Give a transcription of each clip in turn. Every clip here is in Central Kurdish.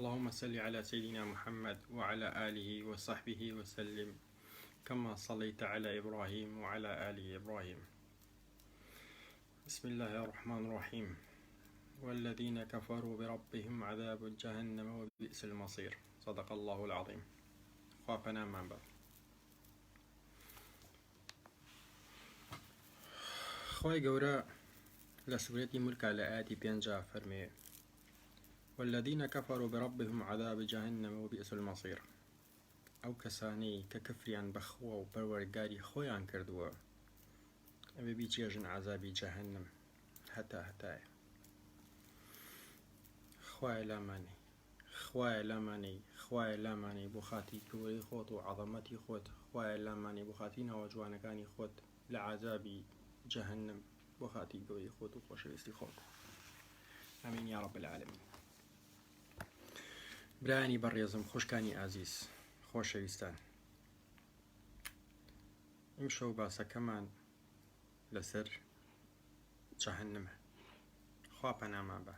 اللهم صل على سيدنا محمد وعلى آله وصحبه وسلم كما صليت على إبراهيم وعلى آل إبراهيم. بسم الله الرحمن الرحيم. والذين كفروا بربهم عذاب جهنم وبئس المصير. صدق الله العظيم. خوافنا من بعد خوای گەورە لە سورەتی مولکە لە ئاەتی 5 فەرمێ والذين كفروا بربهم عذاب جهنم وبئس المصير. ئەو کەسانەی کە کفریان بەخوا و پەروەردگاری خۆیان کردووە ئەبێ بیچێژن عەزابی جەهەنەم هەتایە. خوایە لامانەی بۆ خاتی گەورەی خۆت و عەظەمەتی خۆت، خوایە لامانەی بۆ خاتی ناوە جوانەکانی خۆت لە عەزابی جەهەنەم بۆ خاتی گەورەی خۆت و خۆشەویستی خۆت. ئامین یا رب العالمین. برایانی بەڕێزم، خوشکانی ئازیز، خۆشەویستان، ئیمشەو باسەکەمان لەسەر جەهەنەمە. خوا پەنامان بە.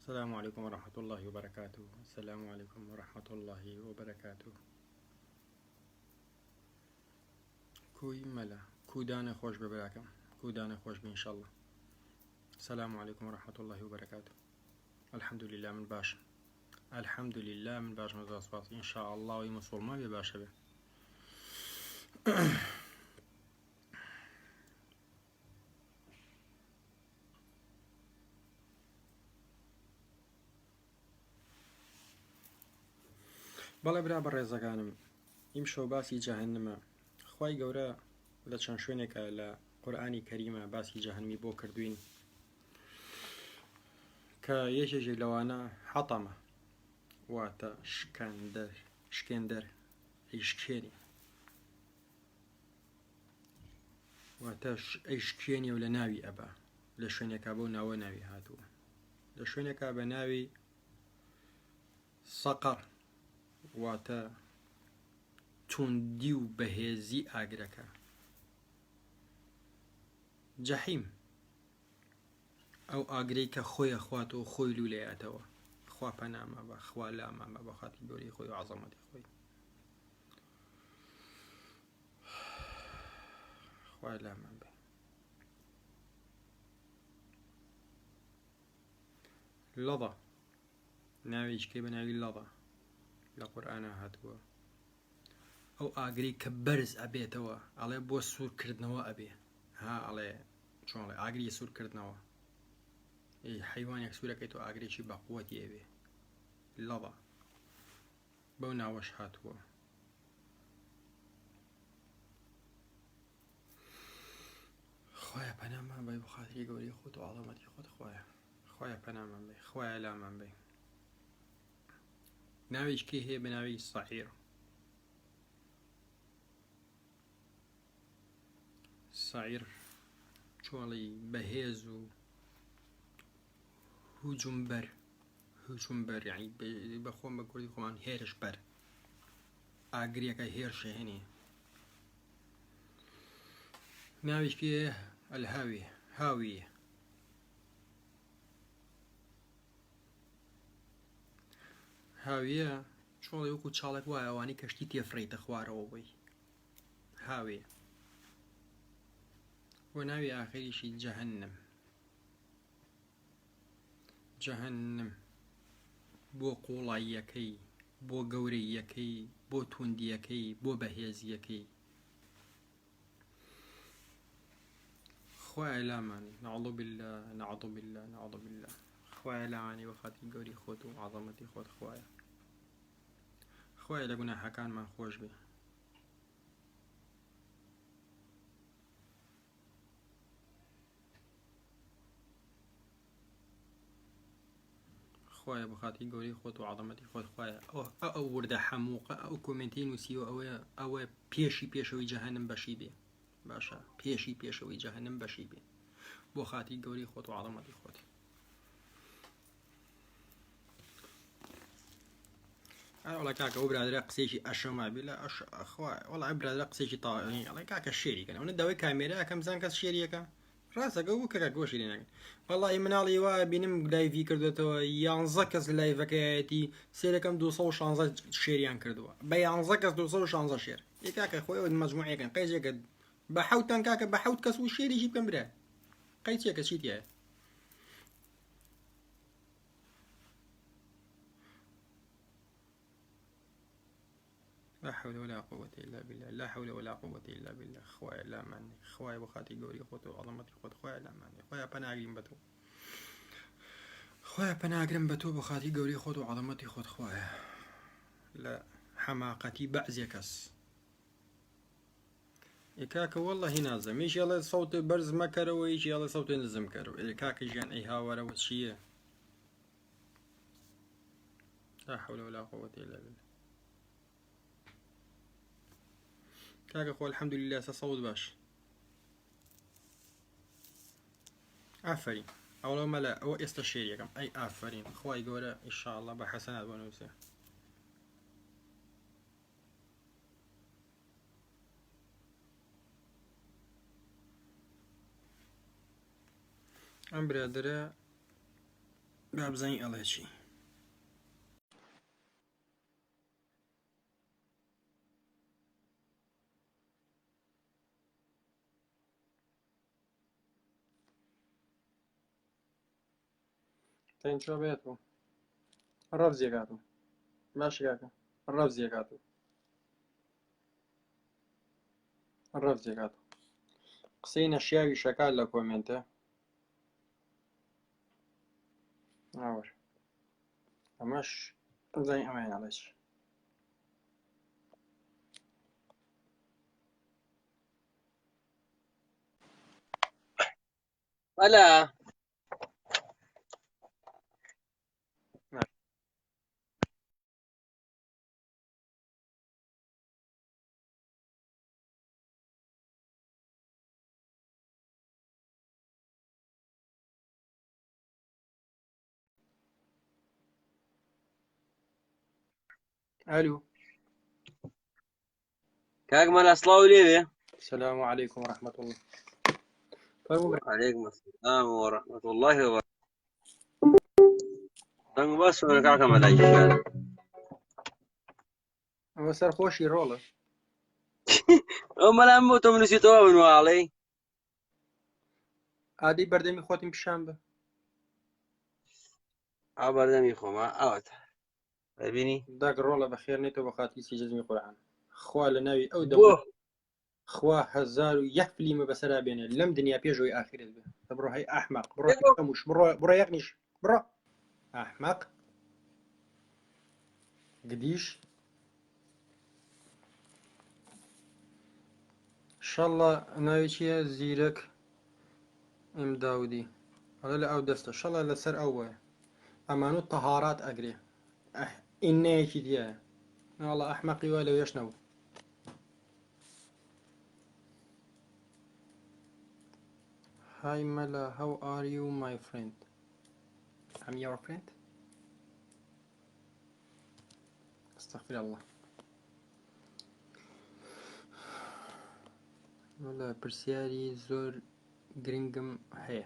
السلام عليكم ورحمة الله وبركاته. السلام عليكم ورحمة الله وبركاته. كوي ملا كودانا خوش ببراكم، كودانا خوش بإن شاء الله. السلام عليكم ورحمة الله وبركاته. الحمد لله من باش مزاصفات إن شاء الله ويمصول ما بباشا به. بەڵێ برا بەڕێزەکانم، ئیمشەو باسی جەهەنەمە. خوای گەورە لە چەند شوێنێکە لە قورئانی کەریمە باسی جەهەنەمی بۆ کردوین کە یەکێکی لەوانە حەتەمە، واتە شکێندەر، ئەیشکێنی، واتە ئەیشکێنی و لە ناوی ئەبا. لە شوێنێکا بۆ ناوە ناوی هاتووە، لە شوێنێکا بە ناوی سەقەر، واتە توندی و بەهێزی ئاگرەکە. جەحیم، ئەو ئاگرەی کە خۆیە خواتەوە خۆی لولەیەتەوە. خوا پەنامان بە، خوا لامان بە خاتی گەورەی خۆی و عەزەمەتی خۆی. خوا لامان بە. لەظە، ناویشکەی بە ناوی لەظە لە قورئانە هاتووە. ئەو ئاگری کە بەرز ئەبێتەوە، ئەڵێ بۆ سوورکردنەوە ئەبێ. ئەڵێ چۆنڵێ ئاگری سوورکردنەوە، حەیوانێک سوورەکەیتەوە ئاگرێکی بەقووەتی ئەبێ. لەظە بەو ناوەش هاتووە. خوایە پەنامان بە بۆ خاتری گەورەی خۆت و عەظەمەتی خۆت. خوایە پەنامان بێ، خوایە لامان بێ. ناویشکی هەیە بە ناوی سەعیر. سەعیر چۆڵی بەهێز و هوجومبەر، یعنی بە خۆم بە کوردی خۆمان هێرش بەر. ئاگریەکە هێرشە هێنێ. ناویشکی هەیە ئەلهاویە، هاویە. هاویە چۆڵی وەکو چاڵێک وایە ئەوانی کەشتی تێفڕیتە خوارەوە بۆی. هاویە. و ناوی ئاخریشی جەهەنەم بۆ قوڵاییەکەی، بۆ گەورەییەکەی، بۆ توندیەکەی، بۆ بەهێزیەکەی. خوایە لامانی، نەعوذ بالله. خوایە لامانی بە خاتی گەوری خۆت و عەظەمەتی خۆت. خوایە لە گوناحەکانمان خۆش بێ. خوایە بە خاتی گەورەی خۆت و عەظەمەتی خۆت. خوایە ئەو وردە حەمووقە ئەو کۆمنتی نووسیوە ئەوەیە پێشەوەی جەهەنەم بەشی بێ. باشە پێشی پێشەوەی جەهەنم بەشی بێ بۆ خاتی گەوری خۆت و عەڵەمەتی خۆت. وڵا کاکە ئەو برادرە قسێکی ئەشەما بێ لە وڵا برادرە قسێکی تاوانی ئەڵێ کاکە شێریکەن ئەوە داوای کامێرە ئەەکەم زان کەس شێریەکە ڕاستەکە بوو کەکە گۆشی لێ ناکەن. وەڵی مناڵی وایە بینم لایڤی کردوێتەوە 11 کەس لایڤەکەیەتی سێرەکەم 216 شێریان کردووە بە 11 کەس 216 شێر کاکە خۆی مەجموعەکەن قەیزێکە بە حەوتان کاکە بە حەوت کەس و شێریشی بکەم برا قەیچێکە چیتە لا حول ولا قوة إلا بالله لا حول ولا قوة إلا بالله خوايا لا ماني خوايا بخاتي قوري خوتو وعظمتي خوت خوايا لا ماني خوايا بناقرين بتو خوايا بناقرين بتو بخاتي قوري خوت وعظمتي خوت خوايا لا حماقتي بعزيكس إكاك والله نازم إيش يلا صوت برز مكر وإيش يلا صوت نزم كرو إكاك جان أي هاورا وشيء لا حول ولا قوة إلا بالله كاك أخوة الحمد لله صوت باش آفرين أولا ما لا أو استشيركم أي آفرين أخوة يقول إن شاء الله بحسنات ونوسه أم برادرة باب زين الله شي تين شو بيتو الرف زيكاتو ماشي كاكا الرف زيكاتو الرف زيكاتو قسينا الشياوي شكال لكومنته عاور أماش زي أمان عليش هلا ألو كاك من أصلاوي ليه؟ السلام عليكم ورحمة الله. وعليكم السلام ورحمة الله وبركاته. دنگ بس ولا كاك ملاجي شاد. وسر خوشي رولة. أما لما توم نسيتوا من وعلي. عادي بردمي خوتي بشامبة. بردمي خو ما أوت. ببيني. داك رولة بخير نيتو بخاتي سيجزمي قرآن. خوا لناوي أو دبو. بوه. خوا هزار يحفلي ما بسرا بينه لم دنيا بيجوي آخر به. برو هاي أحمق برو مش برو يغنيش برو. أحمق. قديش. إن شاء الله ناوي شيء زيرك ام داودي هذا لا او دسته ان شاء الله لسر اول امانو طهارات اقري اني كذا والله احمقي ولا يشنو هاي ملا how are you my friend I'm your friend استغفر الله ولا برسياري زور جرينجم هي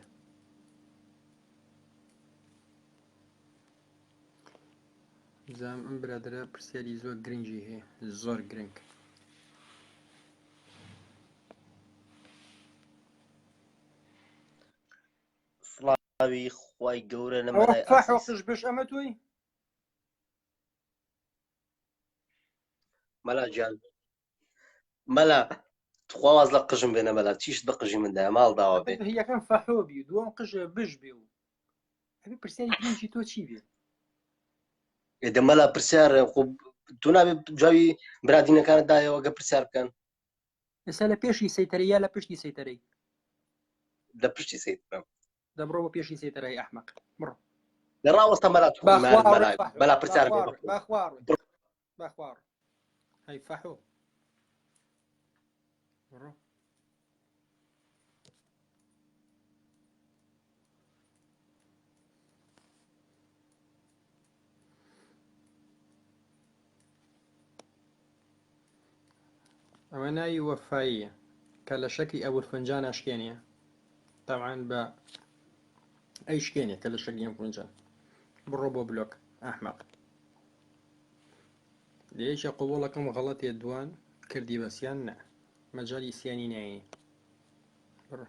زعم ام برادرة برسياري زور جرينجي هي زور جرينج صلاوي خواي قورة لما لا يأسس اوفح وقش بش امتوي ملا جان ملا تخواز لقجم بينا ملا تيش دقجي من ده مال دعوة بي هي كان فحوبي دوام قش بش بيو هبي برسياري جرينجي تو تشي بي إذا ملا برسيار خوب تونا جاوي برادينا كانت داية وقا برسيار كان لسه لبيشي سيتري يا لبيشتي سيتري لا برشتي سيد دبرو بيشي سيتري احمق مرو راوس ملا تكون ملا برسيار باخوار هاي فحو مرو ئەمە ناوی وەفاییە کە لە شەکی ئەبولفنجان ئەشکێنێ تەبعاً بە ئەی شکێنێ کە لە شەکی ئەم فنجان بڕۆ بۆ بلۆک ئەحمەق لێیشە قوبوڵەکەم غەڵەتێ دوان کردی بەسییان نا مەجای سیانی نایێ بڕۆ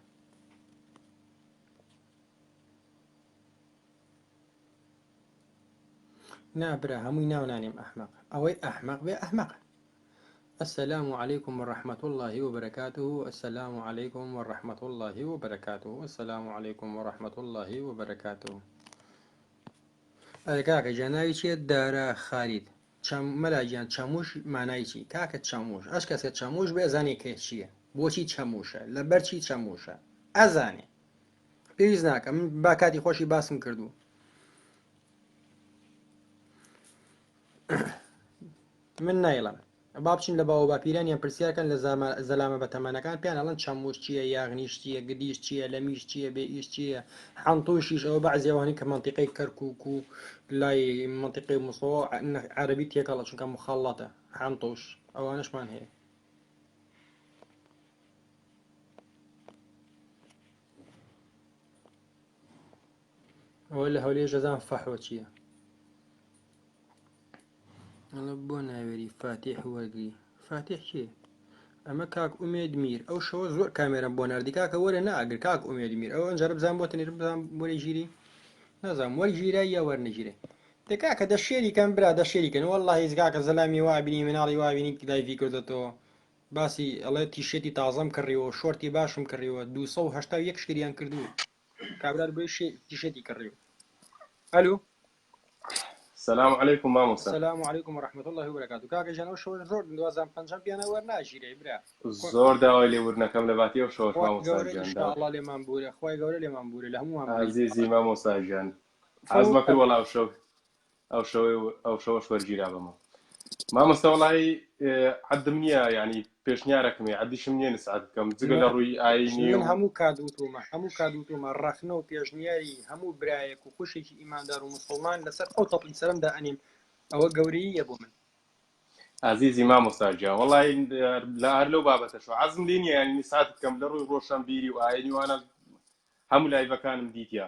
نا برا هەمووی ناو نانێم ئەحمەق ئەوەی ئەحمەق بێ ئەحمەق السلام عليكم ورحمة الله وبركاته السلام عليكم ورحمة الله وبركاته السلام عليكم ورحمة الله وبركاته کاکە جاناوی چیە دارا خالید مەلاگیان چەموش مانای چی کاکە چەموش ئەش کەسێت چەموش بێ ئەزانێ کێ چییە بۆچی چەموشە لەبەرچی چەموشە ئەزانێ پێویست ناکە من با کاتی خۆشی باسم کردو من نایڵم با بچین لە باوە باپیرانیان پرسیارکەن لە زەلامە بەتەمەنەکان پیان ئەڵەن چەموش چییە یاغنیش چییە گدیش چییە لەمیش چییە بێ ئیش چییە حەنتوشیش ئەوە بەعزیەوانی کە منتیقەی کەرکووک و لای منتیقی مووسڵ عەرەبی تێکەڵە چونکە مخەڵەتە حەنتوش ئەوانشمان هەیە ئەوە لە هەولێر ژەزان فەحۆ چییە ئەڵە بۆ ناوێری فاتح وەرگری فاتح کێ ئەمە کاک ئومێد میر ئەو شەوە زۆر کامێرەم بۆ نردی کاکە وەرە ناگر کاک ئومێد میر ئەوە ئەنجارە بزان بۆ تەنێر بزان وەری ژیری نازانم وەری ژیرە یا وەرنەژیرێ تێکاکە دە شێریکەم برا دە شێریکەن وەڵڵاهی هیچ زەلامی وابینی مناڵی وابینی لایڤی کردێتەوە باسی ئەڵێ تیشێتی تازەم کڕیەوە شۆرتی باشم کڕیەوە 281 شتریان کردووە کابرار بۆ تیشێتی کڕیەوە ئەلو السلام عليكم مامۆستا. السلام عليكم ورحمة الله وبركاته کاکە جان ئەو شەوە زۆر 1250 پیانە وەرناژیرێ برا زۆر داوای لێورنەکەم لە باتی ئەو شەوە خۆی مامۆستا گەورە گیان ئینشاءالله لێمان بورێ خۆی گەورە لێمان بورێ لە هەموومان عەزیزی مامۆستا گیان حەزمە کرد وەڵا ئەو شەوەش وەرگیرا بەمە مامۆستا وەڵی حەدم نییە ینی پێشنیارەکەمێ عەدیشم نییە نسعات بکەم جگە لە ڕووی ئاینی من هەموو کادوتومە ڕەخنە و پێشنیاری هەموو برایەک و خوشێکی ئیماندار و مسڵمان لەسەر ئەو تەپڵی سەرمدا ئەنیم ئەوە گەورەیە بۆ من عەزیزی مامۆستا گیان وەڵی لە هەر لەو بابەتەشەوە حەزم لێ نییە ینی نسعات بکەم لە ڕووی ڕۆشنبیری و ئاینی وانە هەموو لایڤەکانم دیتە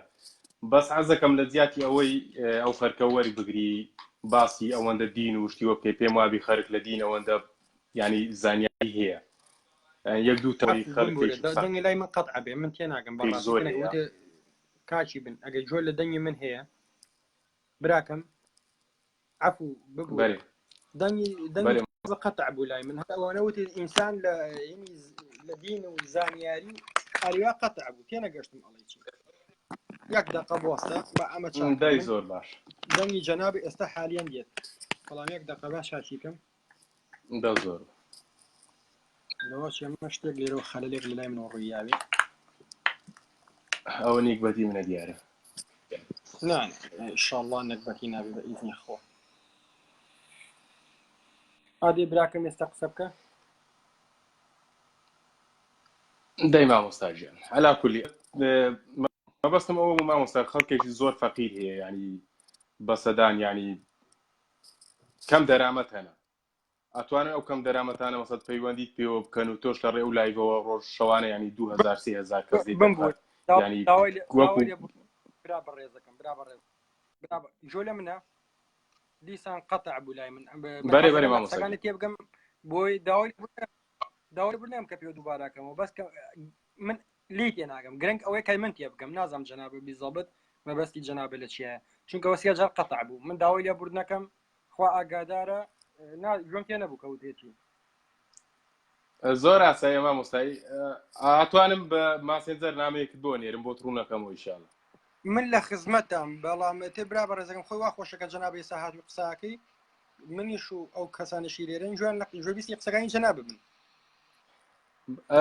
بەس حەزەکەم لە زیاتی ئەوەی ئەو خەرکە وەری بگری باسی ئەوەندە دین و شتیوە بکەی پێم وابی خەرک لە دین ئەوەندە ینی زانیاری هەیە یەک دوو تەوەی دەنگی لای من قەتع بێ من تێ ناگەم بەڕاستی کاچی بن ئەگەر جۆر لە دەنگی من هەیە براکەم عەفو ببوو دەنگی قەتع بوو لای من هەتا ئەوانە وتی ئینسان لە دین و زانیاری ئەریوا قەتع بوو تێ نەگەشتم ئەڵێ چی یەک دقە بوەستە بە ئەمە دای زۆر باش دەنگی جەنابی ئێستا حالیان دێت بەڵام یەک دقە باش شاچیکەم دا زۆر لەوە ئەمە شتێک لێرەوە خەلەلێک لە لای منەوە ڕوویاوێ ئەوە نیکبەتی منە دیارە نان ئینشاءالله نەکبەتی نابێ بە ئیزنی خۆ ئادێ براکەم ئێستا قسە بکە دای مامۆستا گیان عەلا کولی مەبەستم ئەوە مامۆستا خەڵکێکی زۆر فەقیر هەیە ینی بەسەدان ینی کەم دەرامەت هەنە ئەتوانن ئەو کەم دەرامەتانە مەسەد پەیوەندیت پێوە بکەن و تۆش لە ڕێ و لایڤەوە ڕۆژ شەوانە ینی 2000 3000 کەس ینی برا بەڕێزەکەم برا جۆ لە منە دیسان قەتع بوو لای من بەرێ مامۆستا تێ بگەم بۆی داوای بردنام کە پێ دووبارەکەمەوە بەس من لی تێ ناگەم گرنگ ئەوەی کای من تێ بگەم نازام جەنابە بیزەبت مەبەستی جەنابە لە چیە چونکە وەسیە جار قەتع بوو من داوای لێ بردنەکەم خوا ئاگادارە گوێم تێ نەبوو کەوتێتی زۆر ئاساییە مامۆستایی ئەتوانم بە ماسێنجەر نامەیەکت بۆ نێرم بۆ ڕوونەکەم و ئینشاڵڵا من لە خزمەتم بەڵام تێ برا بەڕێزەکەم خۆی وا خۆشەکە جەنابی ساحات و قساکەی منیش و ئەو کەسانشی لێرەن جوان لە جوێبیستی قسەکانی جەناب بن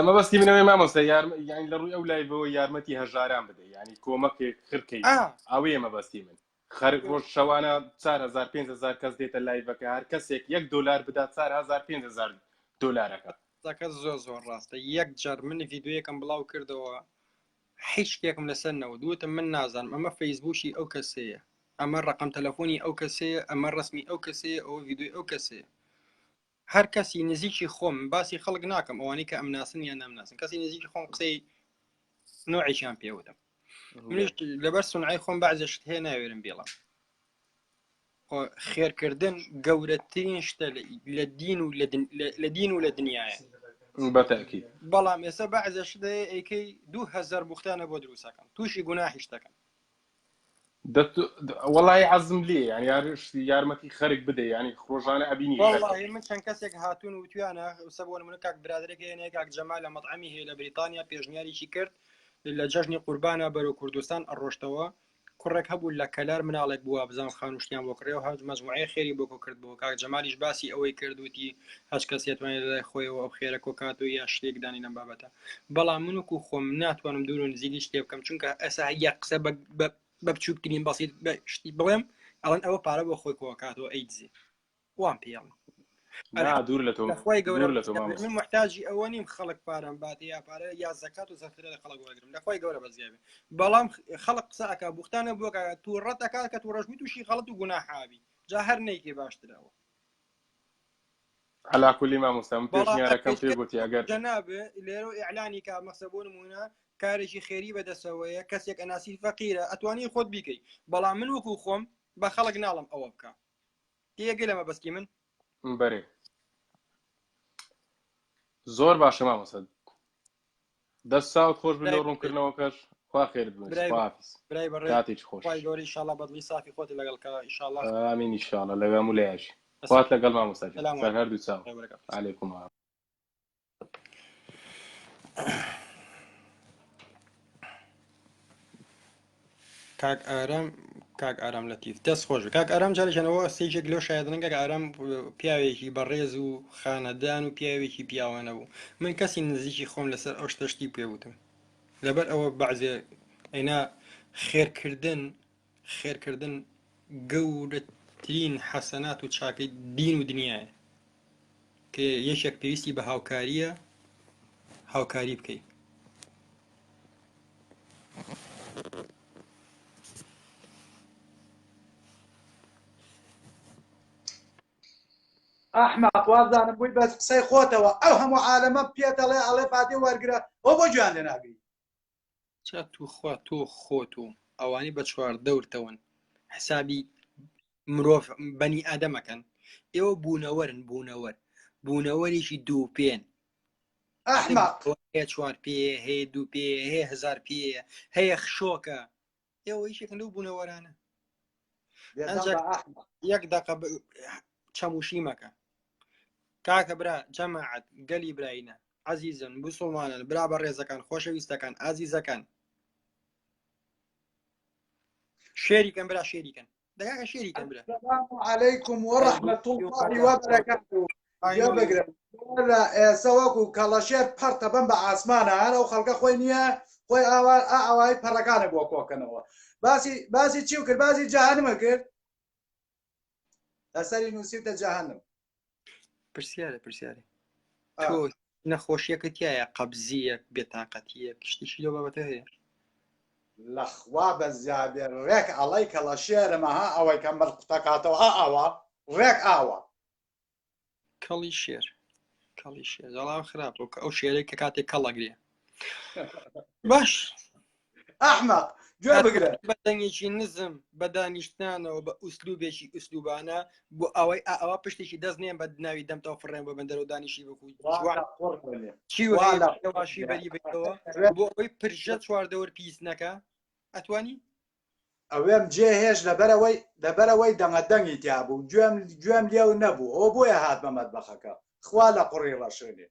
مەبەستی منەوەی مامۆستا یانی لە ڕووی ئەو لایڤەوە یارمەتی هەژاران بدە ینی کۆمەکێک خرکەی ئەوەیە مەبەستی من خەرک ڕۆژ شەوانە 4000 5000 کەس دێتە لایڤەکە هەر کەسێک $1 بدات 4000 5000 دۆلارەکە زەکە زۆر ڕاستە یەک جار من ڤیدیۆیەکەم بڵاو کردەوە هیچ شتێکم لەسەر نەوت دوتم من نازانم ئەمە فەیسبووکی ئەو کەسەیە ئەمە ڕقم تەلەفۆنی ئەو کەسەیە ئەمە ڕسمی ئەو کەسەیە ئەوە ڤیدیۆی ئەو کەسەیە هەر کەسی نزیکی خۆم باسی خەڵک ناکەم ئەوانەی کە ئەم ناسن یان نامناسن کەسی نزیکی خۆم قسەی نوعیشیان پێوتم منیش لەبەر سونعی خۆم بەعزێشت هەیە ناوێرم بێڵم خێرکردن گەورەترین شتە لە دین و لە دنیاە بەتاکید بەڵام ئێستا بەعزە شتەیە ئەیکەی 2000 بوختانە بۆ دروستەکەم تووشی گوناحیش دەکەم وڵی عەزم لێ ینی یارمەتی خەرک بدە ینی خۆژانە ئەبینی والله من چەند کەسێک هاتوون و تویانە سەبوون من کاک برادرێک هەیە کاک جەمال لە مەطعەمی هەیە لە بریتانیا پێشنیاریی کرد لە جەژنی قوربانە بەرەو کوردستان ئەڕۆشتەوە کوڕێک هەبوو لە کەلار مناڵێک بووە بزانام خانوشتیان بۆ کڕێەوە هەوت مەجموعەیە خێری بۆ کۆ کرد بۆ کاک جەمالیش باسی ئەوەی کردوتی هەچ کەس یەتوانێت لای خۆیەوە ئەو خێرە کۆکات و یا شتێک دانی لەم بابەتە بەڵام من وەکو خۆم ناتوانم دوور و نزیکی شتێ بکەم چونکە ئەسا یە قسە بە بچووکترین بەسیط شتی بڵێم ئەوەن ئەوە پارە بۆ خۆی کۆکاتەوە ئەیدزێ وام پێڵم دوور لە تۆ لەخوای گەورە من محتاجی ئەوە نیم خەڵک پارەم بات یا پارە یا زەکات و زەکرە لە خەڵک وەرگرم لەخوای گەورە بەزیابێ بەڵام خەڵک قسە ئەکا بوختانە بۆ کە تووڕەت ئەکات کە تووڕەشمی تووشی خەڵەت و گوناحابی جا هەر نەیکێ باشترەوە عەلا کولی مامۆستا من پێشنیارەکەم پێ گوتی ئەگەر جەنابێ لێرە ئیعلانی کا مەسە بۆ نمونە کارێکی خێری بەدەسەوەیە کەسێک ئەناسی فەقیرە ئەتوانی خۆت بیکەی بەڵام من وەکو خۆم بە خەڵک ناڵم ئەوە بکە تێگەی لەمە بەسکی من بەرێ زۆر باشە مامۆستا دەست ساوت خۆش بن لە ڕوونکردنەوەکەش خوا خێرت بن کاتێکی خۆش خوای گەورە ئینشاءالله بەدڵی صافی خۆتی لەگەڵ کە ئینشاءالله ئامین ئینشاءالله لەگەڵ مولایەشی خوات لەگەڵ مامۆستا سەر هەردوو چاو عەلەیکوم کاک ئارام لەتیف دەست خۆش کاک ئارام جارێکەوە سێژێک لەو شایدنەکە ئارام پیاوێکی بەڕێز و خانەدان و پیاوێکی پیاوانە بوو من کەسی نزیکی خۆم لەسەر ئەو شتەشتی پێوتم لەبەر ئەوە بەعزێ ئەینا خێرکردن گەورەترین حەسەنات و چاکەی دین و دنیاە کە یەکێک پێویستی بە هاوکاریە هاوکاری بکەیت ئەحمەق وازانم بووی بەس قسەی خۆتەوە ئەو هەموو عالەمە پێتەڵێ ئەڵێ فاتێ وەرگرە ئەو بۆ گویان لێ ناگری چا توخوا تۆ خۆت و ئەوانی بە چوار دەورتەون حسابی مرۆڤ بەنی ئادەمەکەن ئێوە بوونەوەریشی دوو پێن ئەحمەق هەیە چوار پێ هەیە دوو پێ هەیە هزار پێ هەیە خشۆکە ئێوە هیچێکن لەو بوونەوەرانە یەک دقە چەموشی مەکە کاکە برا جەماعەت گەلی براینە عەزیزن موسڵمانن برا بە ڕێزەکان خۆشەویستەکان ئازیزەکان شێریکەن برا شێریکەن دەگاکە شێریکەن برا السلام عەلەیکوم وەڕەحمەتوڵڵاهی وەبەرەکاتوه بگرن ئێستا وەکو کەڵەشێر پەرتە بەم بە ئاسمانە هەر ئەو خەڵکە خۆی نییە خۆی ئاوای پەڕەکانە بۆ کۆکەنەوە باسی چی کرد باسی جەهەنمە کرد لەسەری نووسیتە جەهەنم پرسیارە تۆ نەخۆشیەکە تایە قەبزیەک بێتاقەتیە شتێکی لەو بابەتە هەیە لەخوا بەزیابێ ڕێک ئەڵەی کەڵەشێرمەها ئەوەی کە مەر قوتەکاتەوە ئاوا ڕێک ئاوا کەڵی شێر زەڵام خراپە ئەو شێرەی کە کاتێک کەڵەگرێ باش ئەحمەق گوێ بگرە بە دەنگێکی نزم بە دانیشتانەوە بە ئوسلوبێکی ئوسلوبانە بۆ ئەوەی ئەوە پشتێکی دەست نییە بە ناوی دەمتەوە فڕێن بۆ بەندەرەوە دانیشی بکو چیواشی بەری بێتەوە بۆ ئەوەی پرژە چوار دەور پیسنەکە ئەتوانی ئەوێم جێ هێش لەبەرەوەی دەنگە دەنگی تیا بوو گوێم لێو نەبوو ئەوە بۆیە هات بە مەتبەخەکە خوا لە قوڕی ڕەشێنێ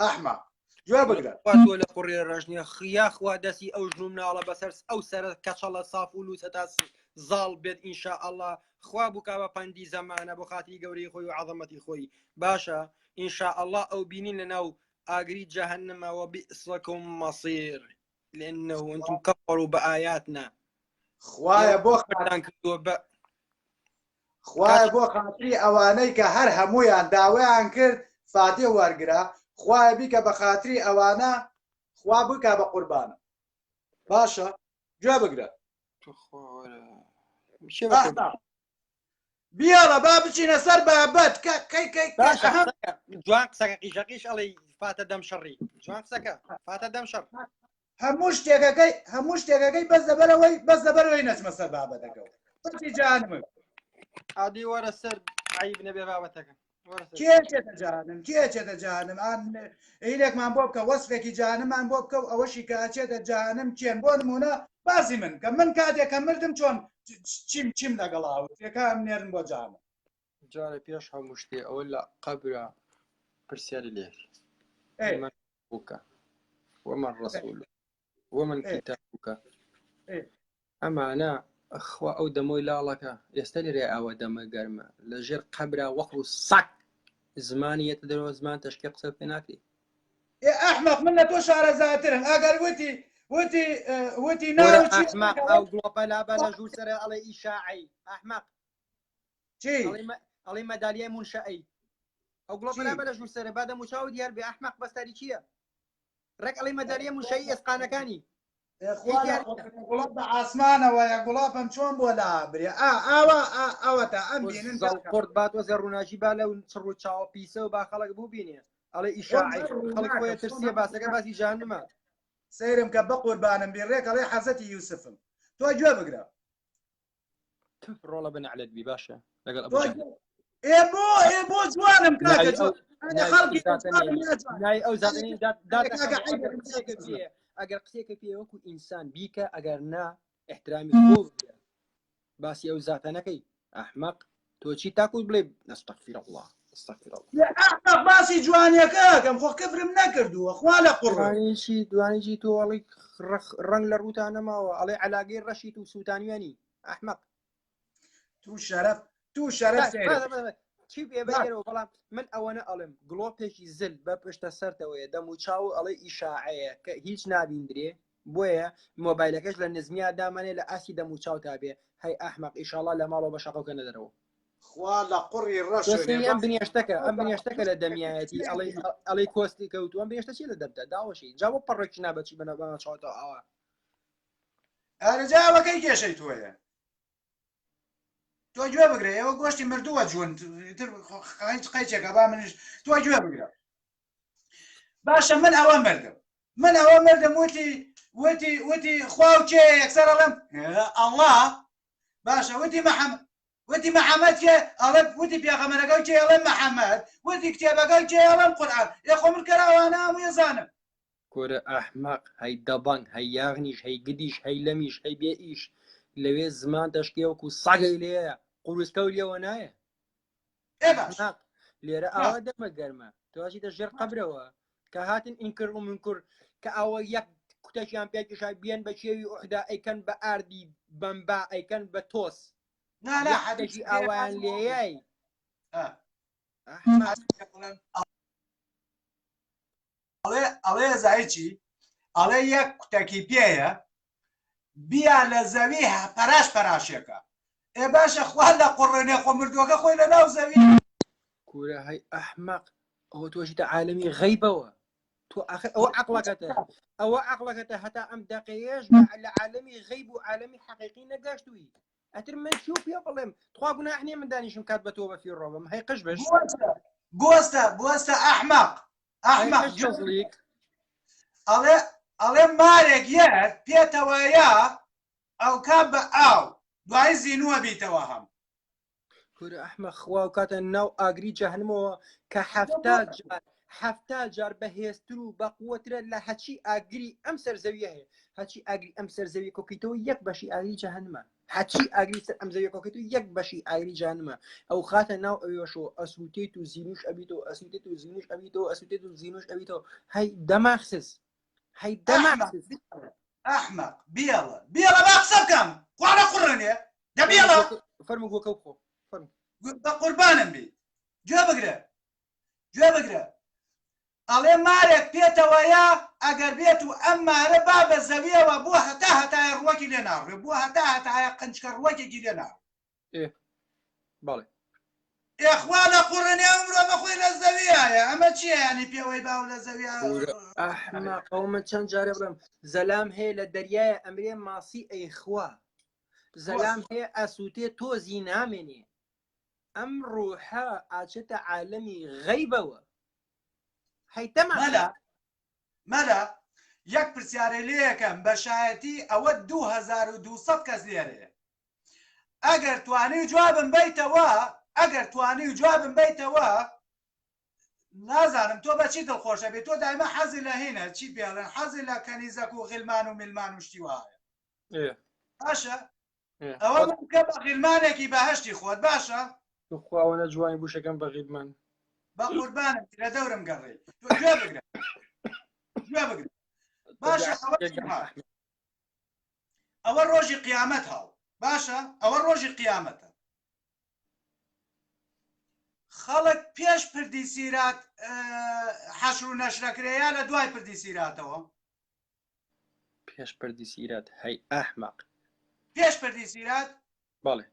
ئەحمەق گوێ بگرە تۆ لە قوڕێ ڕژنیە خیاخوا دەستی ئەو ژنوم ناڵە بەسەر ئەو سەرە کەچەڵە ساف و لووسە تا زاڵ بێت ئینشاءالله خوا بووکا بە پەندی زەمانە بۆ خاتری گەورەی خۆی و عەظەمەتی خۆی باشە ئینشاءالله ئەو بینین لەناو ئاگری جەهەنەمەوە بئس لەکم مەصیر لأنه أنتم كفروا بآياتنا خوایە بۆ خاتری ئەوانەی کە هەر هەموویان داوایان کرد فاتێ وەرگرا خوایە بیکە بە خاتری ئەوانە خوا بکە بە قوربانە باشە گوێ بگرە بیاڵە با بچینە سەر بابەت باشە جوان قسەکە قیشەقیش ئەڵێ فاتە دەم شەڕی جوان قسەکە فاتە دەم شەڕ هەموو شتێکەکەی بەس لەبەرەوەی نەچمە سەر بابەتەکەەوە بچی جانم عادی وەرە سەر عیب نەبێ بابەتەکە کێچێتە جانم هیلێکمان بۆ بکە وەسفێکی جانممان بۆ بکە و ئەوەشی کە ئاچێتە جانم چێن بۆ نمونە باسی من کە من کاتێکە مردم چۆن چیم لەگەڵاوە ێکم نێرن بۆ جانم جارە پێش هەموو شتێ ئەوە لە قەبرە پرسیاری لێر من بووکە ومن ڕەسوول ومن کتابوکە ئەمانە خوا ئەو دەمۆی لاڵەکە ئێستا لێرێ ئاوە دەمە گەرمە لە ژێر قەبرا وەکو سەگ زمانی ئێتە دەرەوە زمان تەشکێ قسە پێ ناکری ئەحمەق من لە تۆ شارەزاترم ئەگەر وتی ناوەحمەق ئەو گڵۆپە لابە لە ژوور سەرە ئەڵێ ئیشاعی ئەحمەق چی ئەڵێ مەدالیای منشەئی ئەو گڵۆپە لابە لە ژوور سەرە با دەموچاو دیار بێ ئەحمەق بەستاری چییە ڕێک ئەڵێ مەدالیای منشەئی ئێسقانەکانی گوڵاپ بە ئاسمانەوە یا گوڵاپم چۆن بۆ لابرێ ئەوە تا ئەم بینن قورت باتۆزە ڕووناژی با لەو چڕ و چاوە پیسە و با خەڵک بوو بینێ ئەڵێ ئیشاعی خەڵک خۆیە ترسیە باسەکە باسی جانمە سەیرم کە بە قوربانم بێ ڕێک ئەڵێ حەزەتی یوسفم تۆ گوێ بگرە ڕۆڵە بنەعلت بی باشە لەگەڵ بۆ جوانم کاکە ئەو زانانی ئەگەر قسێکە پێ وەکو ئینسان بیکە ئەگەر نا احترامی خۆ باسی ئەو زاتەنەکەی ئەحمەق تۆچی تاکوت بڵێ ئەستەغفیر الله ئەستەغفیر الله ئەحمەق باسی جوانیەکەکەم خۆ کفرم نەکردووە خوا لە قوڕانیشی دوانیجی تۆ ئەڵی ڕنگ لە ڕووتان نەماوە ئەڵێ عەلاگەی ڕەشیت و سووتانیانی ئەحمەق تو شەرەف چی پێبێرەوە بەڵام من ئەوەنە ئەڵم گڵۆپێکی زل بە پشتە سەرتەوەیە دەم و چاو ئەڵێ ئیشاعەیە کە هیچ نابیندرێ بۆیە مۆبایلەکەش لە نزمیە دامانێ لە ئاسی دەم و چاو تابێ هەی ئەحمەق ئیشاڵڵا لە ماڵەوە بە شەقەکە نەدەرەوە خوا لە قوڕی ڕەش ئەم بنیاشتەکە لە دەمیایەتی ئەڵێ کۆستی کەوتو ئەم بێشتە چی لە دەبتە داوەشی جاوە پەڕێکی نابەچی بەنەبانە چاوتەوە ئەوە ئەرجاوەکەی کێشەی تۆیە تۆ گوێ بگرێ ئەوە گۆشتی مردووە جوون قەیچێکە با منش تۆ گوێ بگرە باشە من ئەوە مردم وتی خوا و کێ یەکسەر ئەڵێم ئەڵڵا باشە وتی مەحەممەد کێ ئەڵێ وتی پێغەمبەرەکە کێ ئەڵێم مەحەممەد وتی کتێبەکە کێ ئەڵێم قورئان خۆ من کەراوانە هەموو ێزانم کۆرە ئەحمەق هەی دەبەنگ هەی یاغنیش هەی گدیش هەی لەمیش هەی بێ ئیش لەوێ زمان دەشکێ وەکو سەگەی لێیە قورسکە و لێوە نایە لێرە ئاوا دەمە گەرمە تواشی دەژێر قەبرەوە کە هاتن ئینکر و منکر کە ئەوە یەک کوتەشیان پێکیشا بیان بە چێوی ئوحدا ئەیکەن بە ئاردی بەمبا ئەیکەن بە تۆس حەدەشی ئاوایان لێیای ئەڵێ زایچی ئەڵێ یەک کوتەکی پێیە بیا لە زەوی پەراشێکە ئێ باشە خوا لە قوڕێنێ خۆ مردووەکە خۆی لە ناو زەوی کورە هەی ئەحمەق ئەوە تۆشیتە عالەمی غەیبەوە تۆ ئەوە عەقڵەکەتە هەتا ئەم دەقەیەش لە عالەمی غەیب و عالەمی حەقیقی نەگەشتووی ئەتر من چی و پێ بڵێم تخوا گوناح نییە من دانیشم کات بە تۆ بەفی ڕۆبم هەی قش بەش بوەستە ئەحمەق ئەڵێ مارێک یەک پێتەوەیە ئەو کات بە ئاو دوای زینووە بیتەوە هەم کورە ئەحمەق خوا و کاتە ناو ئاگری جەهەنمەوە کە هەفتا جار بەهێزتر و بەقووەترە لە هەچی ئاگری ئەم سەرزەویە هەیە هەچی ئاگری ئەم سەرزەوی کۆکیتەوە یەک بەشی ئاگری جەهەنمە هەچی ئاگری سەر ئەم زەویە کۆکیتەوە یەک بەشی ئاگری جەهەنمە ئەو خاتە ناو ئەوێشەوە ئەسووتێت و زینوش ئەبیتەوە ئەسووتێت و زینوش ئەبیتەوە ئەسووتێت و زینوش ئەبیتەوە هەی دەماخسس هەی دەماخسس ئەحمەق بیاڵە با قسە بکەم خوا لە قوڕێنێ دەبیاڵە فەرموو بۆ کەو خۆ بە قوربانم بی گوێ بگرە ئەڵێ مارێک پێتەوەیە ئەگەر بێت و ئەم مارە با بە زەویەوە بووە هەتایە ڕووەکی لێ ناڕێ بووە هەتایە قنچکە ڕووەکێکی لێ ناڕێ بەڵێ ئێخوا لە قوڕێنێ ئەمڕۆ بەخۆی لە زەویایە ئەمە چییە ینی پێوەی باو لە زەویە ئەحمەق ئەومە چەند جارێ بڵێم زەلام هەیە لە دەریایە ئەمرێ ماسی ئەیخوا زەلام هەیە ئەسووتێ تۆزی نامێنێ ئەم ڕوحە ئاچێتە عالەمی غەیبەوە هەیتەمە مەلا یەک پرسیارە لێ یەکەم بە شایەتی ئەوە 2200 کەس لێرەیە ئەگەر توانی جوابم بیتەوە نازانم تۆ بەچی دڵخۆشە بێت تۆ دایمە حەزی لە هینە چی پێڵێن حەزی لە کەنیزەک و غیلمان و میلمان و شتی وایە باشە ئەوە کە بە غیلمانێکی بەهەشتی خۆت باشە خواوەنە جوانی بوشەکەم بە غیلمان بە قوربانم لە دەورم گەڕێ تۆ گوێ بگرە باشە ئەوە ڕۆژی قیامەت هاو باشە ئەوە ڕۆژی قیامەتە خەڵک پێش پردی سیرات حەشر و نەشرەکرێیا لە دوای پردی سیراتەوە پێش پردی سیرات هەی ئەحمەق پێش پردی سیرات بەڵێ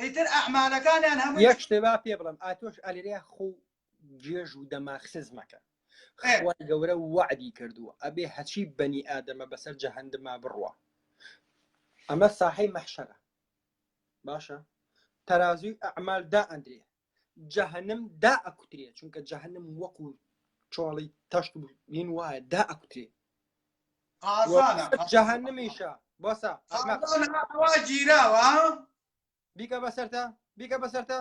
ئیتر ئەعمالەکانیان هەموو یەک شتێ با پێ بڵم ئاتۆش ئەلێریا خۆ گێژ و دەماخسزمەکە خوای گەورە وعدی کردووە ئەبێ هەچی بەنی ئادەمە بەسەر جەهەندما بڕوە ئەمە ساحەی مەحشەرە باشە تەرازوی ئەعمال دا ئەندرێ جەهەنم دا ئەکوترێ چونکە جەهەنم وەکو چۆڵی تەشت و نین وایە دا ئەکوترێ جەهەنمیشە بۆسە گیراوە بیکە بەسەرتە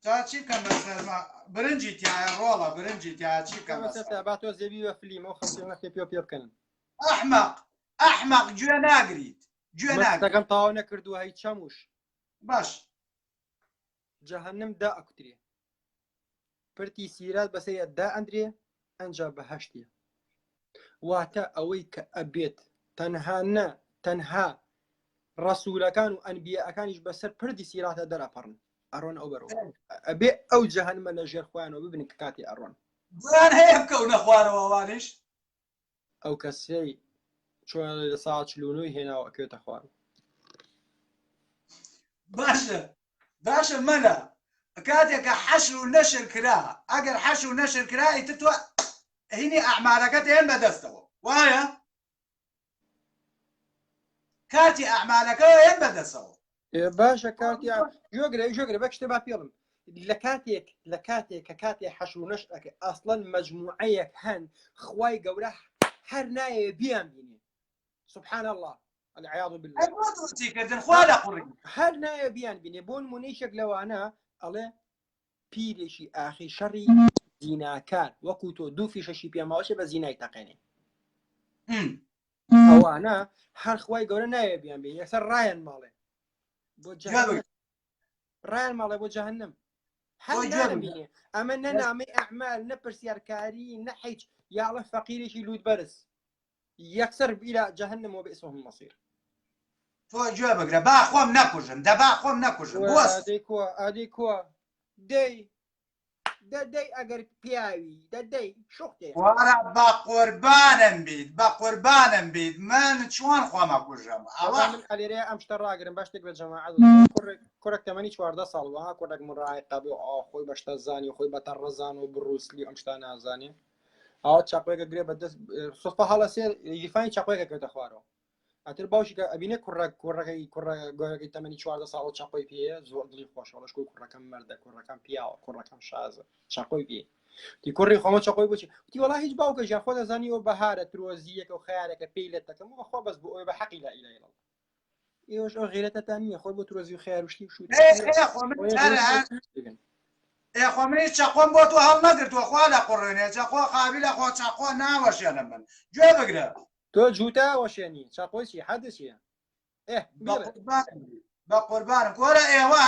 تا چی بکەم بەسەرما برنجی تایە ڕۆڵە برنجی تیا چی بکەم بەسەرتە با تۆ زێبی بە فلیمە و خەڵکی پێ بکەن ئەحمەق گوێ ناگریت مەستەکەم تاوا نەکردووە هەی چەموش باش جەهەنم دا ئەکوترێ پرتی سیرات بەسەریە دا ئەندرێ ئەنجا بەهەشتیە واتە ئەوەی کە ئەبێت تەنها ڕەسوولەکان و ئەنبیاءەکانیش بەسەر پردی سیراتە دەرەپەڕن ئەڕۆن ئەو بەرەوە ئەبێ ئەو جەهەنمە لە ژێر خۆیانەوە ببنن کە کاتی ئەڕۆن گویان هەیە بکەونە خوارەوە وانیش ئەو کەسەی چۆن لە ساعت 49 هێناوە ئەکەوێتە خوار باشە مەلا کاتێکە حەشر و نەشر کرا ئەگەر حەشر و نەشر کرا ئیتر تۆ هینی ئەعمالەکەت هێن بەدەستەوە وایە کاتی ئەعمالەکەی هێن بەدەستەوە باشە کاتی ژۆگرە بە شتێ با پێڵم لە کاتێک کە کاتێ حەشر و نەشر ئەکە ئەسڵەن مەجموعەیەک هەن خوای گەورە هەر نایە بیان بینێ سبحان الله العیاذ بالله هەر نایە بیان بینێ بۆ نمونەیەک لەوانە ئەڵێ پیرێکی ئاخی شەڕی زیناکار وەکو تۆ دوو فیشەشی پێماوەشە بە زینای تەقێنێ ئەوانە هەر خوای گەورە نایە بیان بینێ یەکسەر ڕایەن ماڵێ ڕایان ماڵێ بۆ جەهەنەم هەر نابینێ ئەمە نەنامەی ئەعمال نە پرسیارکاری نە هیچ یاڵە فەقیرێکی لوودبەرز یەکسەر بیرە جەهەنەمەوە بئسهم المەصیر تۆ گوێ بگرە با خۆم نەکوژم دەبا خۆم نەکوژم ئادەی کووە دەی ئەگەر پیاوی دەدەی شوختێ وارە بە قوربانم بیت من چۆن خۆمە کوژم ئەوە من ئەلێرەیە ئەم شتە ڕاگرم با شتێک بە جەماعەت کوڕێک تەمەنی 14 ساڵ وها کوڕێک مڕایقە بێ خۆی بە شتە زانی و خۆی بە تەڕەزان و بڕووسلی ئەم شتە نازانێ ئەوە چاقۆیەکە گرێ بەدەست سۆفا هەڵە سێ یفانی چاقۆیەکە کەوتە خوارەوە ئەتر باوشی کە ئەبینێ کوڕەکەی تەمەنی 14 ساڵ چاقۆی پێەیە زۆر دڵی خۆشەڵش کوڕەکەم مەردە کوڕەکەم پیاوە کوڕەکەم شازە چاقۆی پێ تی کوڕی خۆمە چاقۆی بچی تی وڵا هیچ باوکە ژیان خۆ دەزانیەوە بەهارە ترۆزیەکە و خیارێکە پێی لێت دەکەم بەخوا بەس بۆ ئەوێ بە حەقی لا ئیلاهە ئیلەڵڵاه ئێوەش ئەو غیرەتەتان نییە خۆی بۆ ترۆزی و خیار وشتی و شووت خۆ منی چاقۆم بۆ تۆ هەڵ نەگرتووە خوا لە قوڕێنێ چاقۆ خاوی لە خۆ چاقۆ ناوەشێنە من گوێ بگرە تۆ جووتا وەشێنی چاقۆیی حەدەچیە بە قوربانم کۆرە ئێوە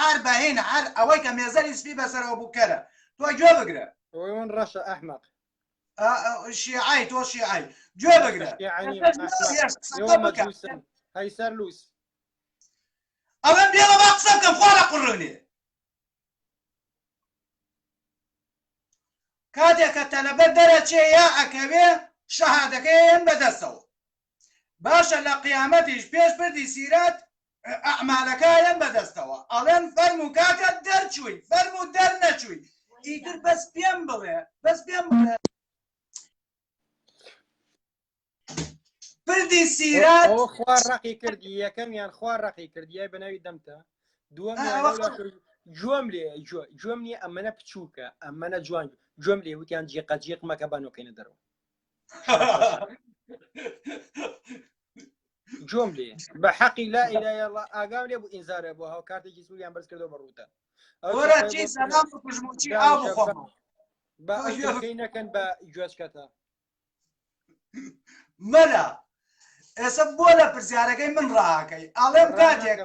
هەر بەهین هەر ئەوەی کە مێزەری سپی بەسەرەوە بووکەرە تۆ گوێ بگرە من ڕەشە ئەحمەق شیعای تۆ شیعای گوێ بگرە هەی سەر لووس ئەوەم بێڵە با قسە بکەم خوا لە قوڕێنێ کاتێک کە تەلەبەت دەرەچێ یا ئەکەوێ شەهادەکەیان بەدەستەوە باشە لە قیامەتیش پێش پردی سیرات ئەعمالەکەیان بەدەستەوە ئەڵێن فەرموو کاکە دەرچووی فەرموو دەرنەچووی ئیتر بەس پێم بڵێ پردی سیرات ئەوە خوا ڕقی کردی یەکەمیان خوا ڕقی کردیای بە ناوی دەمتە دووەمیان گوێم لێ گوێم نییە ئەمەنە بچووکە ئەمەنە جوان گوێم لێ وتیان جێقە جێق مەکە بانۆکەینە دەرەوە جۆم لێ بە حەقی لا ئیلای الله ئاگام لێ بوو ئینزارە بۆ هاو کارتێکی سووریان بەرز کردەوە بەڕووتە وەرە چی سەلام کوژموچی ئاو بخۆمەوە بە ئەوکەی نەکەن بە گوێچکەتە مەلا ئێستا بۆ لە پرسیارەکەی من ڕاکەی ئاڵێم کاتێک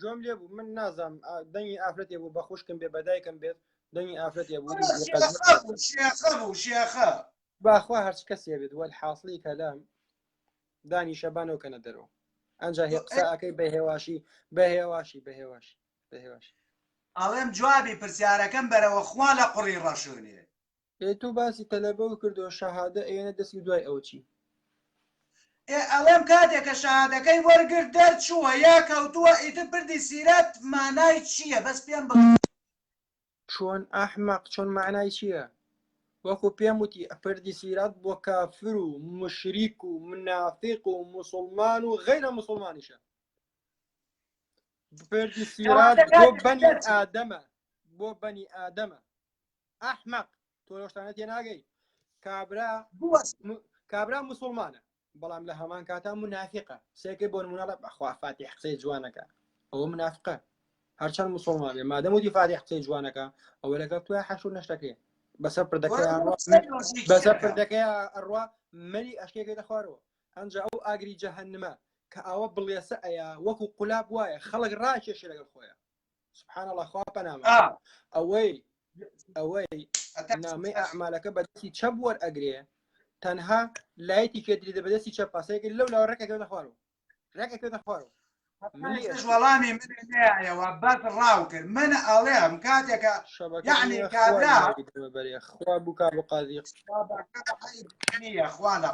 جۆم لێ بوو من نازانم دەنگی ئافرەتێ بوو بە خوشکم بێ بەدایکم بێت دەنگی ئافرەتێ بوو شێخە بوو شێخە باخوا هەرچ کەسێ بێت وەل حاصلی کەلام دانی شەبانەوەکەنە دەرەوە ئەنجا هێ قسە ئەەکەی بە هێواشی ئاڵێم جوابی پرسیارەکەم بەرەوە خوا لە قوڕی ڕەشونێ تو باسی تەلەبە و کردەوە شەهادە ئێنە دەستی دوای ئەو چی ئەڵێم کاتێکە شەهادەکەی وەرگرت دەرچووە یا کەوتووە ئیتر پردی سیرەت مانای چییە بەس پێم بڵێ چۆن ئەحمەق چۆن معنای چییە وەکو پێم وتی پردی سیرەت بۆ کافر و مشریک و منافق و موسڵمان و غەیرە موسڵمانیشە پردی سیرەت بۆ بەنی ئادەمە بۆ بەنی ئادەمە ئەحمەق تۆ لەو شتانە تێناگەی کابرا موسڵمانە بەڵام لە هەمان کاتا منافقە سێکەی بۆ نمونە بەخوا فاتح قسەی جوانەکە ئەوە منافقە هەرچەند موسڵمان بێ مادەم وتی فاتح قسەی جوانەکە ئەوە لەگەڵ توی حەشور نەشتەکەی بەسەر پردەکەی ئەڕوا مەلی ئەشکێکی دەخوارەوە ئەنجا ئەو ئاگری جەهەنمە کە ئەوە بڵێسە ئەیە وەکو قولاب وایە خەڵک ڕاکێشی لەگەڵ خۆیان سبحان الله خوا پەنامە ئەوەی نامەی ئەعمالەکە بەدەستی چەپ وەرئەگرێ تەنها لایەتی کێدری دە بەدەستی چەپ پاسەیەکە لەو لاوە ڕێکەکەوتە خوارەوە وەڵامی من نایەوە بەس ڕاو کرد من ئەڵێم کاتێکە یعنی کابرا خوا بوو کار بۆ قازی نییە خوا لە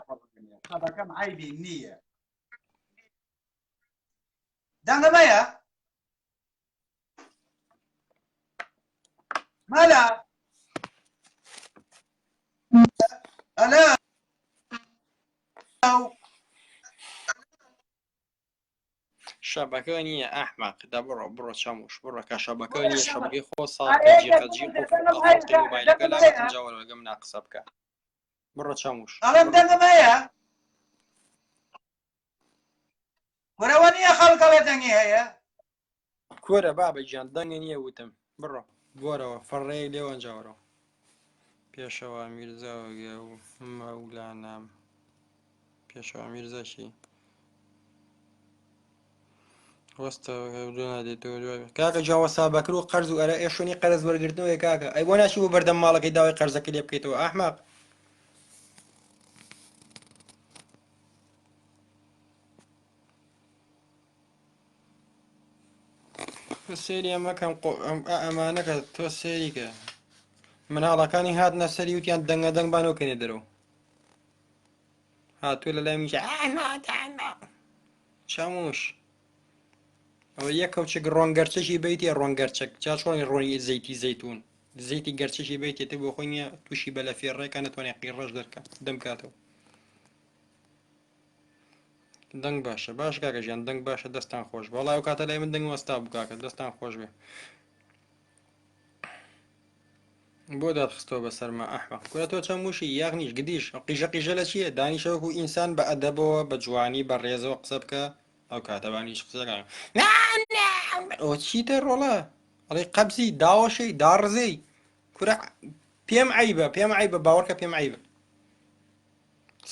قەڵەکەم عیبی نییە دەنگەمەیە مەلا ئەلە شەبەکە نییە ئەحمەق دا بڕۆ چەموش بڕۆ کە شەبەکە نییە شەبەکەی خۆ ساڵجیقەجی مۆبایلەکە لاجاوەگەم ناقسە بکە بڕۆ چەموش ئەڵێم دەنگەمەیە وەرەوە نییە خەڵکەڵێ دەنگی هەیە کۆرە بابە گیان دەنگە نییە وتم بڕۆ بۆرەوە فەڕێ لێوە ئەنجاوەرەوە پێشەوە میرزاوەگە و مەولانام پێشەوە میرزەشی کاکە جاوە سابەکر و قەرز و ئەرە ئێشۆنی قەرز وەرگرتنەوەی کاکە ئەی بۆ ناشی بۆ بەردەم ماڵەکەی داوای قەرزەکە لێ بکەیتەوە ئەحمەق تۆ سێری ئەمەکەم ئەمانەکە تۆ سێریکە مناڵەکانی هاتنە سەری وتیان دەنگە دەنگ بانۆکەنێ دەرەوە هاتووە لە لای میشە چەموش ئەوە یەک کەوچێک ڕۆنگەرچەشی بیتێ ڕۆنگەرچەک جا چۆنی ڕۆنی زەیتی زەیتون زەیتی گەرچەشی بیتێتە بۆ خۆی نییە تووشی بە لە فێڕێکە نەتوانێت قیڕەش دەرکە دەمکاتەوە دەنگ باشە باش کاکە ژیان دەنگ باشە دەستان خۆش وەڵای ئەو کاتە لای من دەنگ وەستا بوو کاکە دەستان خۆش بێ بۆ دادخستەوە بەسەرما ئەحمەق کورە تۆ چەموشی یاغنیش گدیش قیژە قیژە لە چییە دانیشەوەکو ئینسان بە ئەدەبەوە بە جوانی بە ڕێزەوە قسە بکە ئەو کاتەبانیش قسەکان ئەوە چیتە ڕۆڵە ئەڵێ قەبزی داوەشەی داڕزەی کورە پێم عیبە باوەڕکە پێم عیبە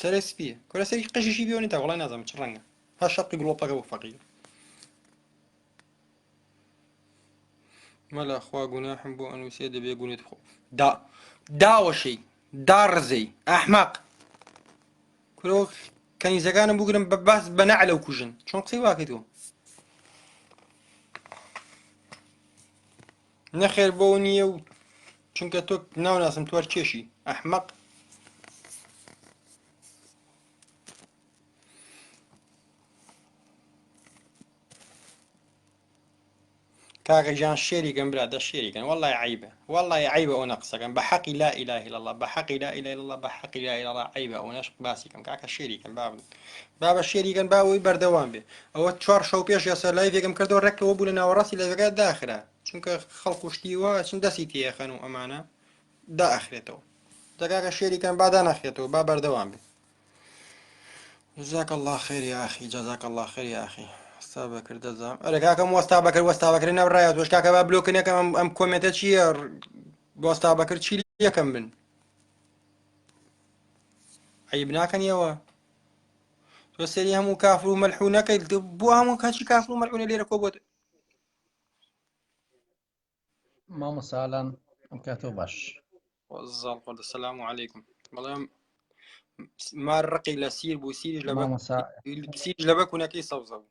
سەرە سپیە کورە سەری قژیشی بیۆنی تا وڵای نازانم چ ڕەنگە ها شەقی گڵۆپەکە بۆ فەقیر مەلا خوا گوناحم بۆ ئەنووسێ دەبێ گونێت خۆ داوەشەی داڕزەی ئەحمەق کورۆ کەنیزەکانم بگرم بە باس بە نەعلە و کوژن چۆن قسەی واکەیتەوە نەخێر بۆ نییە و چونکە تۆ ناوناسم توەر کێشی ئەحمەق كاغا جان شيري كان برا دا شيري كان والله عيبه والله عيبه ونقصه كان بحقي لا اله الا الله بحقي لا اله الا الله بحقي لا اله الا الله عيبه ونشق باسي كان كاكا شيري كان بابا الشيري كان باوي بردوان به او تشوار شو بيش يا سلايف كم كردو رك وبو لنا وراسي لا داخله چونك خلقوا شتيوا چون دسيتي يا خانو امانه دا اخرته دقاقة الشيري كان بعد انا اخرته بابا بردوان به جزاك الله خير يا اخي جزاك الله خير يا اخي استاذ بكر دزام أنا كاكم واستاذ بكر إنه برايات وش كاكا بابلوك إنك أم كومنتات شيء واستاذ بكر شيء يكم من عيبنا كان يوا توسلي هم كافر وملحونة كيل بوها هم كان شي كافر وملحونة ليه ركوبات ما مسالا كاتو باش والزلق السلام عليكم والله ما الرقي لا سير بوسير ما لبك مسا سير لبك ونكي صوصو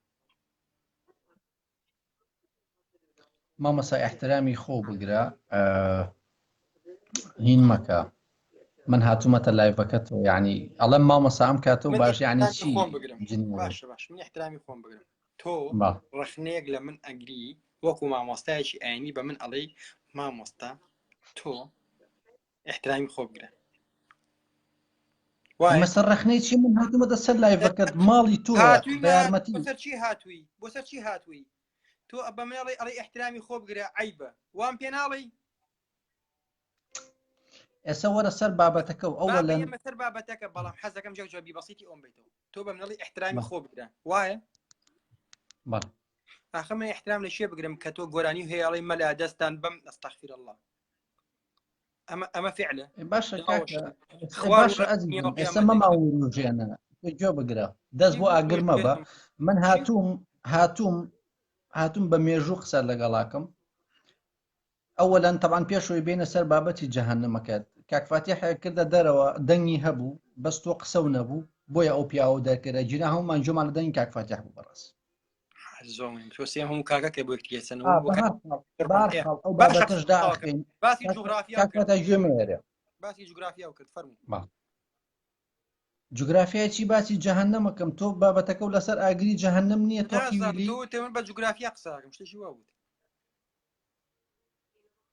ما مسا احترامي خو بقرا هين مكا من هاتومة اللايفكتو يعني الله ما مسا ام كاتو من باش يعني احترامي خوان شي بقرم جنة باش من احترامي خوان بقرم تو با رخنيق لمن أجري وكو مع مستاش أني بمن علي مع مستا تو احترامي خوب جرا واي مسرخني شي من هاتومة السر لايفكت مالي تو هاتوي ما بيارمتي بوسر شي هاتوي تو أبا من علي احترامي خوب جرا عيبة وام بينالي اسور السر بابتكو بابا اولا يما سر بابتك بلا حزكم جوابي بسيطي أم بيتو تو بمن علي احترامي خوب جرا واي با آخر من احترام لشيء بقرم كتو قراني هي علي ملا دستان بم استغفر الله أما فعله باشا كاكا خوار باشا ورقني ازيزم وقيامة اسما ما وروجي انا جو بقرا دز بو اقر مبا من هاتوم بميجو خسر لقلاكم اولا طبعا بيشوي بين سر بابتي جهنم كات كاك فاتحه كذا دروا دني هبو بس تو قسو نبو بويا او بياو ذاكره جيناهم من جمع دني كاك فاتح برس زوين شو سيهم كاكا كبوك تيسن وكا بارخال او بابتش داخين باسي جغرافيا كاك فاتح جميره باسي جغرافيا وكد فرمو جغرافيا چی باسی جهنم کم تو بابتك ولا سر اجري جهنم نيه تو نازم حيولي تو تمن بجغرافيا قصاك مش تشي واود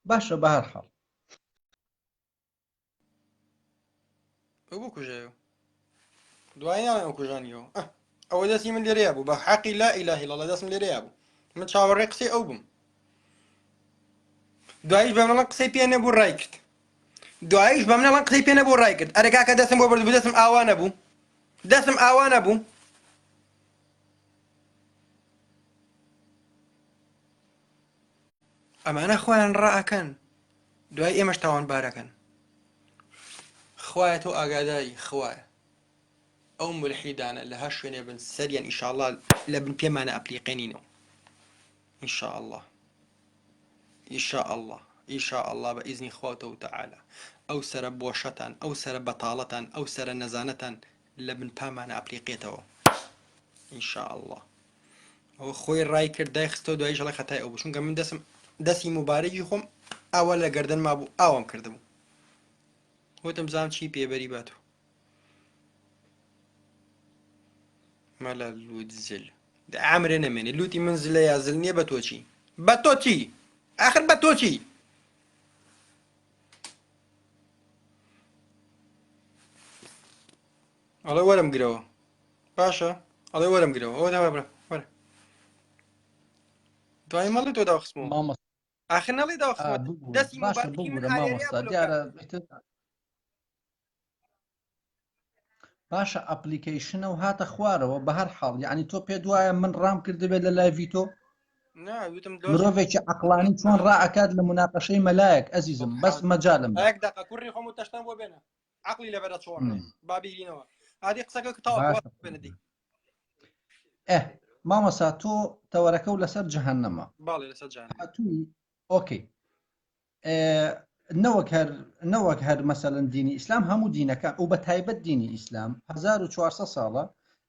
باشا بهر حال ابوكو جايو دوايا ابوكو جانيو او داسي من لريابو بحقي لا اله الا الله داس من لريابو من تشاور رقصي اوبم دوايش بمن قصي بيان ابو رايكت دوايش بمن قصي بيان ابو رايكت اركاكا داسم بو برد داسم اوان ابو داسم اوان ابو اما انا خوان راكن دواي امش تاوان باركن خوايا تو اقاداي خوايا او ملحدان لها شوية بن سريا ان شاء الله لبن بيمانا ابليقينينو ان شاء الله ان شاء الله ان شاء الله باذن خواته تعالى او سر بوشتان او سر بطالتان او سر نزانتان لبن بيمانا ابليقيتو ان شاء الله هو خوي رايكر دايخستو دوايش الله خطاي او شون من دسي مبارجي خم اولا قردن ما بو اوام كردمو هو تمزام شي بيبري باتو مالا اللود زل عامر انا مني اللوتي منزل يا زلني باتوتشي اخر باتوتشي الله ورم قراوه باشا الله ورم قراوه هو ده ورا دواي مالي تو داو خصمو ماما اخر نالي داو خصمو دسي باشا مباركي من بقول ماما حالي صديارة باشا ابليكيشن وهات خوارەوە بە هەر حاڵ یعنی تۆ پێ دوایە من ڕام کردبێت لە لایڤی تۆ مرۆڤێکی عەقڵانی چۆن ڕائەکات لە مناقەشەی مەلایەک ئەزیزم بەس مەجالم هەیەک دقە کوڕی خۆم و تەشتان بۆ بێنە عەقڵی لەبەرە چۆڕنێ با بیرینەوە هادی قسەکە تاوە بێنەدی مامەسا تۆ تەوەرەکە و لەسەر جەهەنەمە باڵێ لەسەر جەهەنەم هاتووی ئۆکەی نەوەک هەر مەسەلەن دینی ئیسلام هەموو دینەکان و بە تایبەت دینی ئیسلام 1400 ساڵە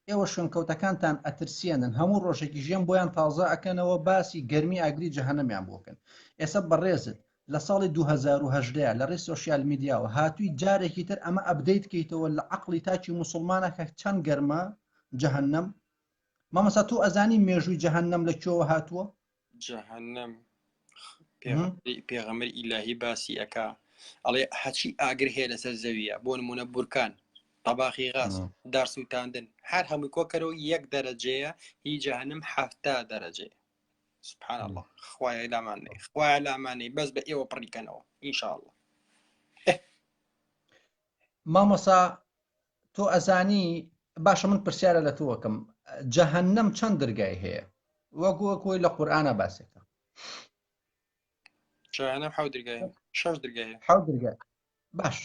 ئێوە شوێنکەوتەکانتان ئەترسێنن هەموو ڕۆژێکی ژیان بۆیان تازە ئەکەنەوە باسی گەرمی ئاگری جەهەنەمیان بۆکەن ئێستا بەڕێزت لە ساڵی 2010 لە ڕێی سۆشیال میدیاوە هاتووی جارێکی تر ئەمە ئەبدەیت کەیتەوە لە عەقڵی تاچی موسڵمانە کە چەند گەرمە جەهەنەم مامەسا تۆ ئەزانی مێژووی جەهەنەم لە کوێوە هاتووە جەهەنەم پێغەمبەر ئیلاهی باسی ئەکا ئەڵێ هەچی ئاگر هەیە لەسەر زەویە بۆ نمونە بورکان تەباخی غاز دارسووتاندن هەر هەمووی کۆکەرەوە 1 دەرەجەیە هی جەهەنەم 7 دەرەجەیە سبحان الله خوایە لامانەی خوایە لامانەی بەس بە ئێوە پڕیکەنەوە ئینشاءالله. مامۆسا تۆ ئەزانی باشە من پرسیارە لە تۆوەکەم جەهەنەم چەند دەرگای هەیە وەکوی لە قورئانە باسێکە؟ جەهەنەم 7 دەرگای 6 دەرگای 7 دەرگای. باش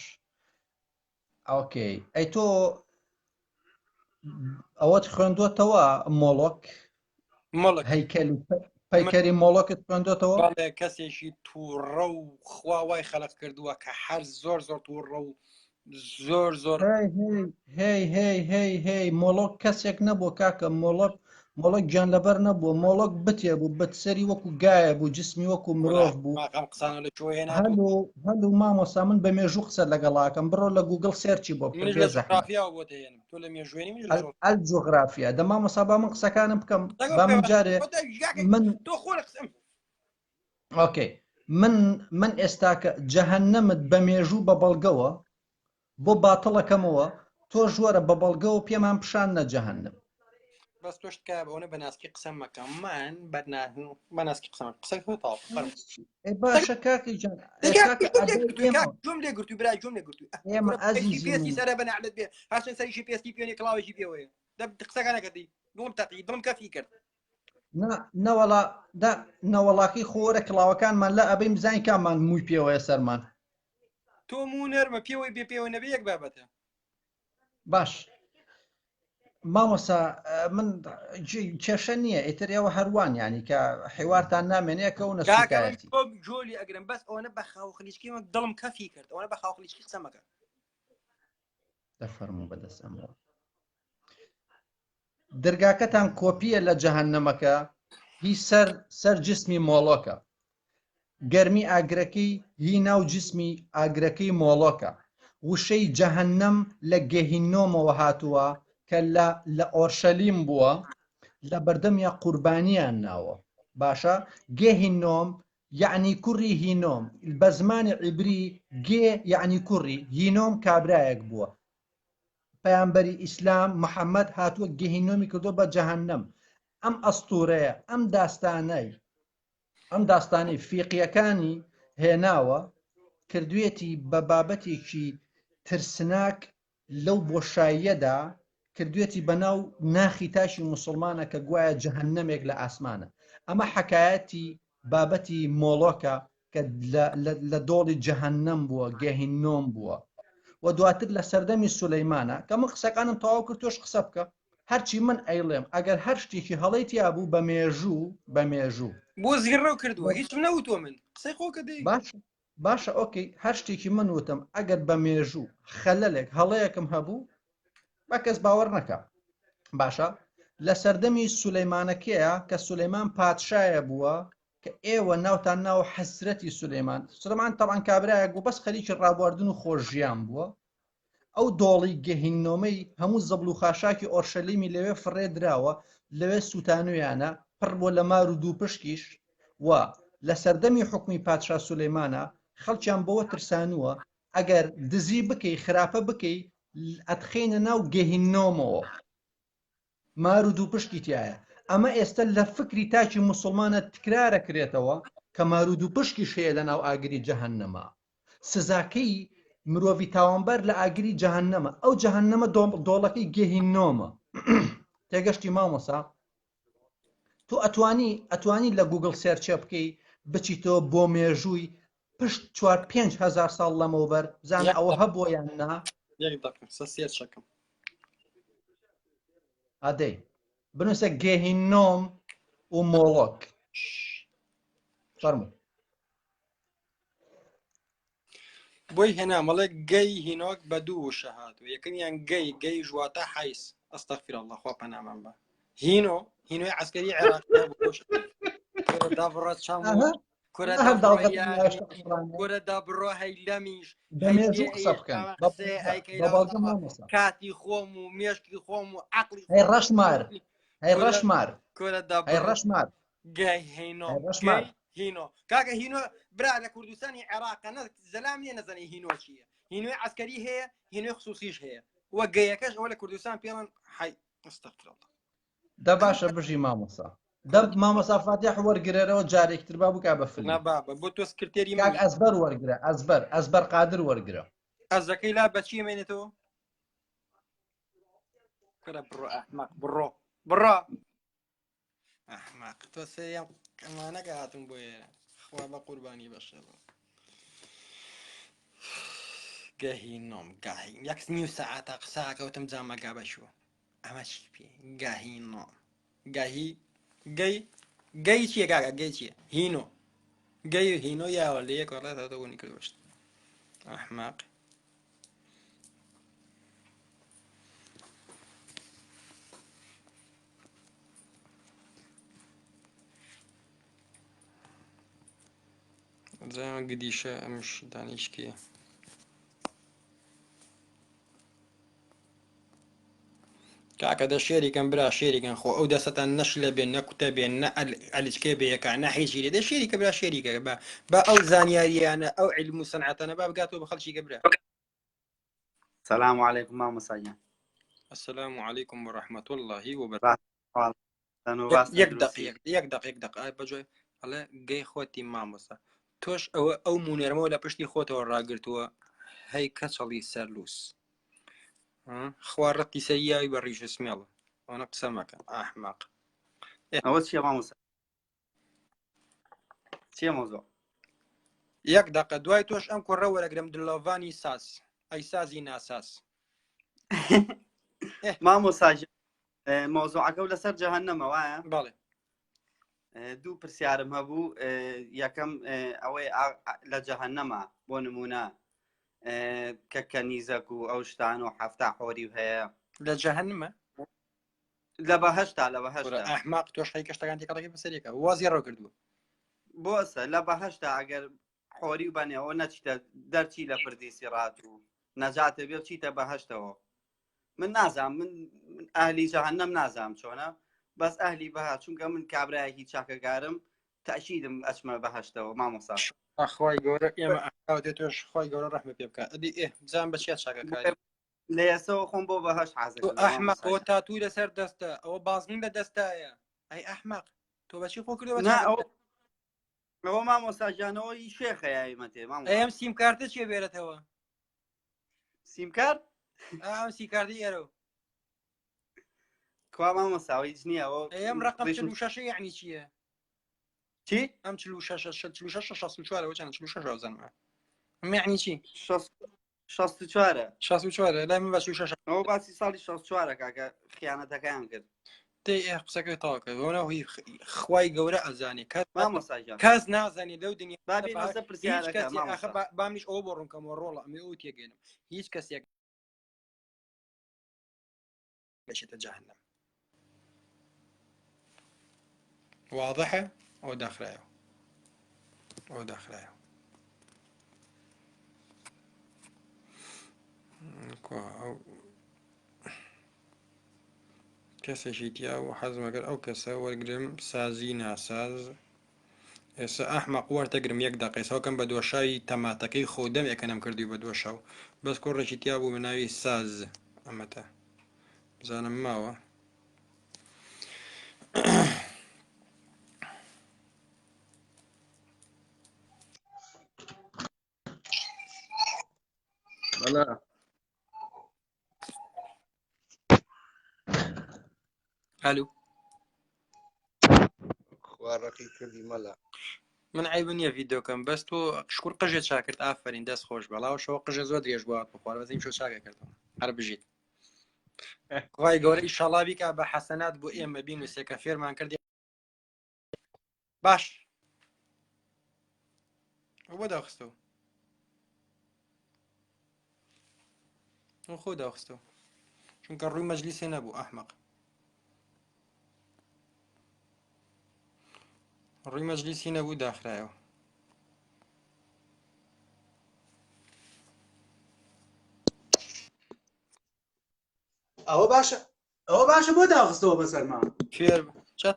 ئۆکەی ئەی تۆ ئەوەت خوێندوتەوە مۆڵۆک هەیکەلی پەیکەری مۆڵۆکت خوێندوتەوە؟ بەڵێ کەسێکی تووڕە و خوا وای خەلق کردووە کە هەر زۆر تووڕە و زۆر هی مۆڵۆک کەسێک نەبوو کاکە مۆڵۆک گیان لەبەر نەبووە مۆڵۆک بتێ بوو بەسەری وەکو گایە بوو جسمی وەکو مرۆڤ بوو. هەلو مامۆستا من بە مێژوو قسە لەگەڵاکەم بڕۆ لە گوگڵ سێرچی بۆ ئەلجۆغرافیا دە مامۆستا با من قسەکانم بکەم با من جارێ ئۆکەی من ئێستاکە جەهەنەمت بە مێژوو بە بەڵگەوە بۆ باتڵەکەمەوە تۆ ژوەرە بە بەڵگەوە پێمان پیشان نە جەهەنەم. بەس تۆش تکە بەوەنە بەناسکی قسەم مەکەم من بەناسکی قسەم قسەی خۆ تاڵ باشە کاکی جان جۆم لێ گرتو برای جۆم لێ گرتو ئێمە ئەزیزی پێستی سەرە بەنەعلت بێ هەرچەند سەریشی پێستی پێنی کڵاوێکی پێوەیە قسەکانەکەتی بۆم تەقی بم کەفی کرد نەوەڵاقی خۆرە کڵاوەکانمان لە ئەبەی بزانین کامان مووی پێوەیە سەرمان تۆ مو نەرمە پێوەی بێ پێوە نەبێ یەک بابەتە. باش مامۆسا من کێشە نییە ئیتر ئێوە هەروان ینی کە حیوارتان نامێنەیەکە و نەسوکایەتی جۆلی ئەگرم بەس ئەوەنە بە خاوخلیچکی مە دڵم کەفی کرد ئەوەنە بە خاوخلیچکی قسە مەکە دەفەرموو بەدەست ئەمەوە دەرگاکەتان کۆپیە لە جەهەنەمەکە هی سەر جسمی مۆڵۆکە گەرمی ئاگرەکەی هی ناو جسمی ئاگرەکەی مۆڵۆکە وشەی جەهەنەم لە گەهینۆمەوە هاتووە کە لە ئۆرشەلیم بووە لە بەردەمیە قوربانیان ناوە باشە گێهینۆم یعنی کوڕی هینۆم بە زمانی عیبری گێ یعنی کوڕی هینۆم کابرایەک بووە پەیامبەری ئیسلام محەممەد هاتووە گێهینۆمی کردو بە جەهەنەم ئەم ئەستوورەیە ئەم داستانەی فیقیەکانی هێناوە کردوێتی بە بابەتێکی ترسناک لەو بۆشاییەدا کردوێتی بەناو ناخی تاشی موسڵمانە کە گوایە جەهەنەمێک لە ئاسمانە ئەمە حەکایەتی بابەتی مۆڵۆکە کە لە دۆڵی جەهەنەم بووە گێهینۆم بووە و دواتر لە سەردەمی سولەیمانە کە من قسەکانم تەواو کرد تۆش قسە بکە هەرچی من ئەیڵێم ئەگەر هەر شتێکی هەڵەیتیا بوو بە مێژوو بۆ زیڕە کردووە هیچ نەوتوە من قسەی خۆکە دەی باشە ئۆکەی هەر شتێکی من وتم ئەگەر بە مێژوو خەلەلێک هەڵەیەکم هەبوو بە کەس باوەڕ نەکە باشە لە سەردەمی سولەیمانەکەیە کە سولەیمان پادشایە بووە کە ئێوە ناوتان ناو حەسرەتی سولەیمان تەبعاً کابرایەک بوو بەس خەریکی ڕابواردن و خۆشیان بووە ئەو دۆڵی گەهینۆمەی هەموو زەبڵ و خاشاکی ئۆرشەلیمی لەوێ فڕێ دراوە لەوێ سوتانویانە پڕ بۆ لە مار و دوو پشکیش و لە سەردەمی حکمی پادشا سولەیمانە خەڵکیان بەوە ترسانووە ئەگەر دزی بکەی خراپە بکەی ئەتخینە ناو گەهینۆمەوە مار و دوو پشکی تایە ئەمە ئێستا لە فکری تاکی موسڵمانە تکرارە کرێتەوە کە مار و دوو پشکی شەیە لە ناو ئاگری جەهەنەمە سزاکەی مرۆڤی تاوانبەر لە ئاگری جەهەنەمە ئەو جەهەنەمە دۆڵەکەی گەهینۆمە تێگەشتی مامۆسا تۆ ئەتوانی لە گوگڵ سێرچە بکەی بچیتەوە بۆ مێژووی پشت 4-5 ساڵ لەمەوبەر بزانە ئەوە هەبووە یان نا سێرچەکەم ئادەی بنووسە گێهینۆم و مۆڵۆک فەرموو بۆی هێنا مەڵێ گەی هینۆک بە دوو شەهات و یەکەمیان گەی ژواتە حیس ئەستەغفر الله خوا پەنامان بە هینۆی عەسکەری عێراقی دابڕات چام کورە دابڕۆ هەیلەمیش کاتی خۆم و مێشکی خۆم و عەقڵی ڕەشمار کورە ڕەشمار گەی هینۆ هینۆ کاکە هینۆ برا لە کوردستانی عێراقە زەلام لێ نەزانێ هینۆ چییە هینۆی عسکەری هەیە هینۆی خصوصیش هەیە وە گەیەکەش ئەوە لە کوردستان پێڵەن حی ئەستەغفرڵڵا دە باشە بژی مامۆسا دە مامۆسا فاتیح وەرگرێرەوە جارێکتر با بکا بە فیلم نابابە بۆ تۆ سکرتێری کاک ئەزبەر وەرگرە ئەزبەر قادر وەرگرە ئەزەکەی لا بەچی مێنێتەوە کرە بڕۆ ئەحمەق بڕۆ ئەحمەق تۆ سێیان ئەمانەکە هاتم بۆ ئێرە خوا بە قوربانی بەشە گەهینۆم گاهین یەک نیو سەعاتە قساکەوتم جامەگا بەشوە ئەمە چی پێ گاهینۆم گاهی گەی چییە کاکە گەی چییە هینۆ گەی هینۆ یاوە لە یەک وڵات هاتەوەنی کردوەشت ئەحمەق زەمە گدیشە ئەمش دانیشکیە کاکە دە شێریکەم برا شێریکەن خۆ ئەو دەستتان نەش لە بێن نەکوتە بێن نە ئەلیچکێ بەیەکە نەحیچی لێ دە شێریکە برا شێریکە بە ئەو زانیاریانە ئەو علم و سەنعەتانە با بگاتەوە بە خەڵکی گەبرا السلام عليكم ماما ساجان السلام عليكم ورحمة الله وبركاته یەک دق بەجۆی هەڵێ گەی خۆتی مامۆسا تۆش ئەو مونێرمەوە لە پشتی خۆتەوە ڕاگرتووە هەی کەچەڵی سەرلووس خوا ڕەتی سەریاوی بە ڕیش سمێڵە ئەوە قسە مەکە ئەحمەق ئەوە چییە مامۆسا چییە مۆزۆ یەک دقە دوای تۆش ئەم کوڕە وەرەگرم دلۆڤانی ساس ئەی سازی ناساس مامۆسا مۆزۆعەکە و لەسەر جەهەنەمە وایە بەڵێ دوو پرسیارم هەبوو یەکەم ئەوەی لە جەهەنەمە بۆ نمونە کە کەنیزەک و ئەو شتان و حەفتا حۆری هەیە لە جەهەنمە لە بەهەشتا لە بەهەشتا ئەحمەق تۆش هەی کەشتەکان تێکەڵەکەی بەسەرێکە وازی ڕەو کردووە بۆسە لە بەهەشتا ئەگەر حۆری و بەنێەوە نەچیتە دەرچی لە پردی سیڕات و نەجاتە بێ چیتە بەهەشتەوە من نازام من ئەهلی جەهەنەم نازام چۆنە بەس ئەهلی بەها چونکە من کابرایەکی چاکەکارم تەشیدم ئەچمە بەهەشتەوە مامۆسا خی گەورە ئێمە ئاوتێ تۆش خی گەورە ڕەحمە پێ بکە ئەدی بزان بە چیە چاکەکاری لە ئێسەوە خۆم بۆ بەهەش حازر ئەحمەقەوە تاتووی لەسەر دەستە ئەوە بازنین لە دەستایە ئەی ئەحمەق تۆ بەچی خۆ کردەوە ئەوە مامۆساژانەوەی شێخەیەمەتێ ئەم سیمکارتە چێ بێرێتەوە سیمکار ئەم سیکاردی ئێرە کوا مامۆساوی نییە ئەم ڕقم 46 یعنی چییە چی ئەم 46 چەند 46 زانمە یعنی چی 64 64 لای من بە 66 ئەوە باسی ساڵی 64 کاکە خیانەتەکەیان کرد تێ قسەکەی تاواکە بۆنەوەی خوای گەورە ئەزانێ مامۆساژان کەس نازانێ لەو دنیا پرسیارەکە بامنیش ئەوە بۆ ڕوونکەمەوە ڕۆڵە ئەمێ ئەو تێگەێنم هیچ کەسێک بەشێتە جەهەنەم واضحە ئەو داخرایەوە ئەو داخرایەوە ئەو کەسێکی تیا و حەزمەگەر ئەو کەسە وەرگرم سازی ناساز ئێستا ئەحمەق وەرتەگرم یەک دەقەیسەوەکەم بە دۆشاوی تەماتەکەی خۆدەمێکەنم کردی بە دۆشاو بەس کوڕێکی تیا بوو بە ناوی ساز ئەمەتە بزانم ماوە بەڵێ هەلو خوارەقی کردی مەلا من عیب نییە ڤیدۆکەم بەس تۆ شکر قژێت چاکرد ئافرین دەست خۆش بەڵاو شەوە قژە زۆر درێژ بووات بخوار بەزیم شو چاکە کردەوە هەر بژیت خی گەورە ئیشەڵا بیکا بە حەسەنات بۆ ئێمە بینوسێ کە فێرمان کردی باش بۆ داخستەوە خۆ داخستەوە چونکە ڕووی مەجلیسێ نەبوو ئەحمەق ڕووی مەجلیسی نەبوو داخرایەوە ئەوە باشە بۆ داخستەوە بەسەرمان فێر چات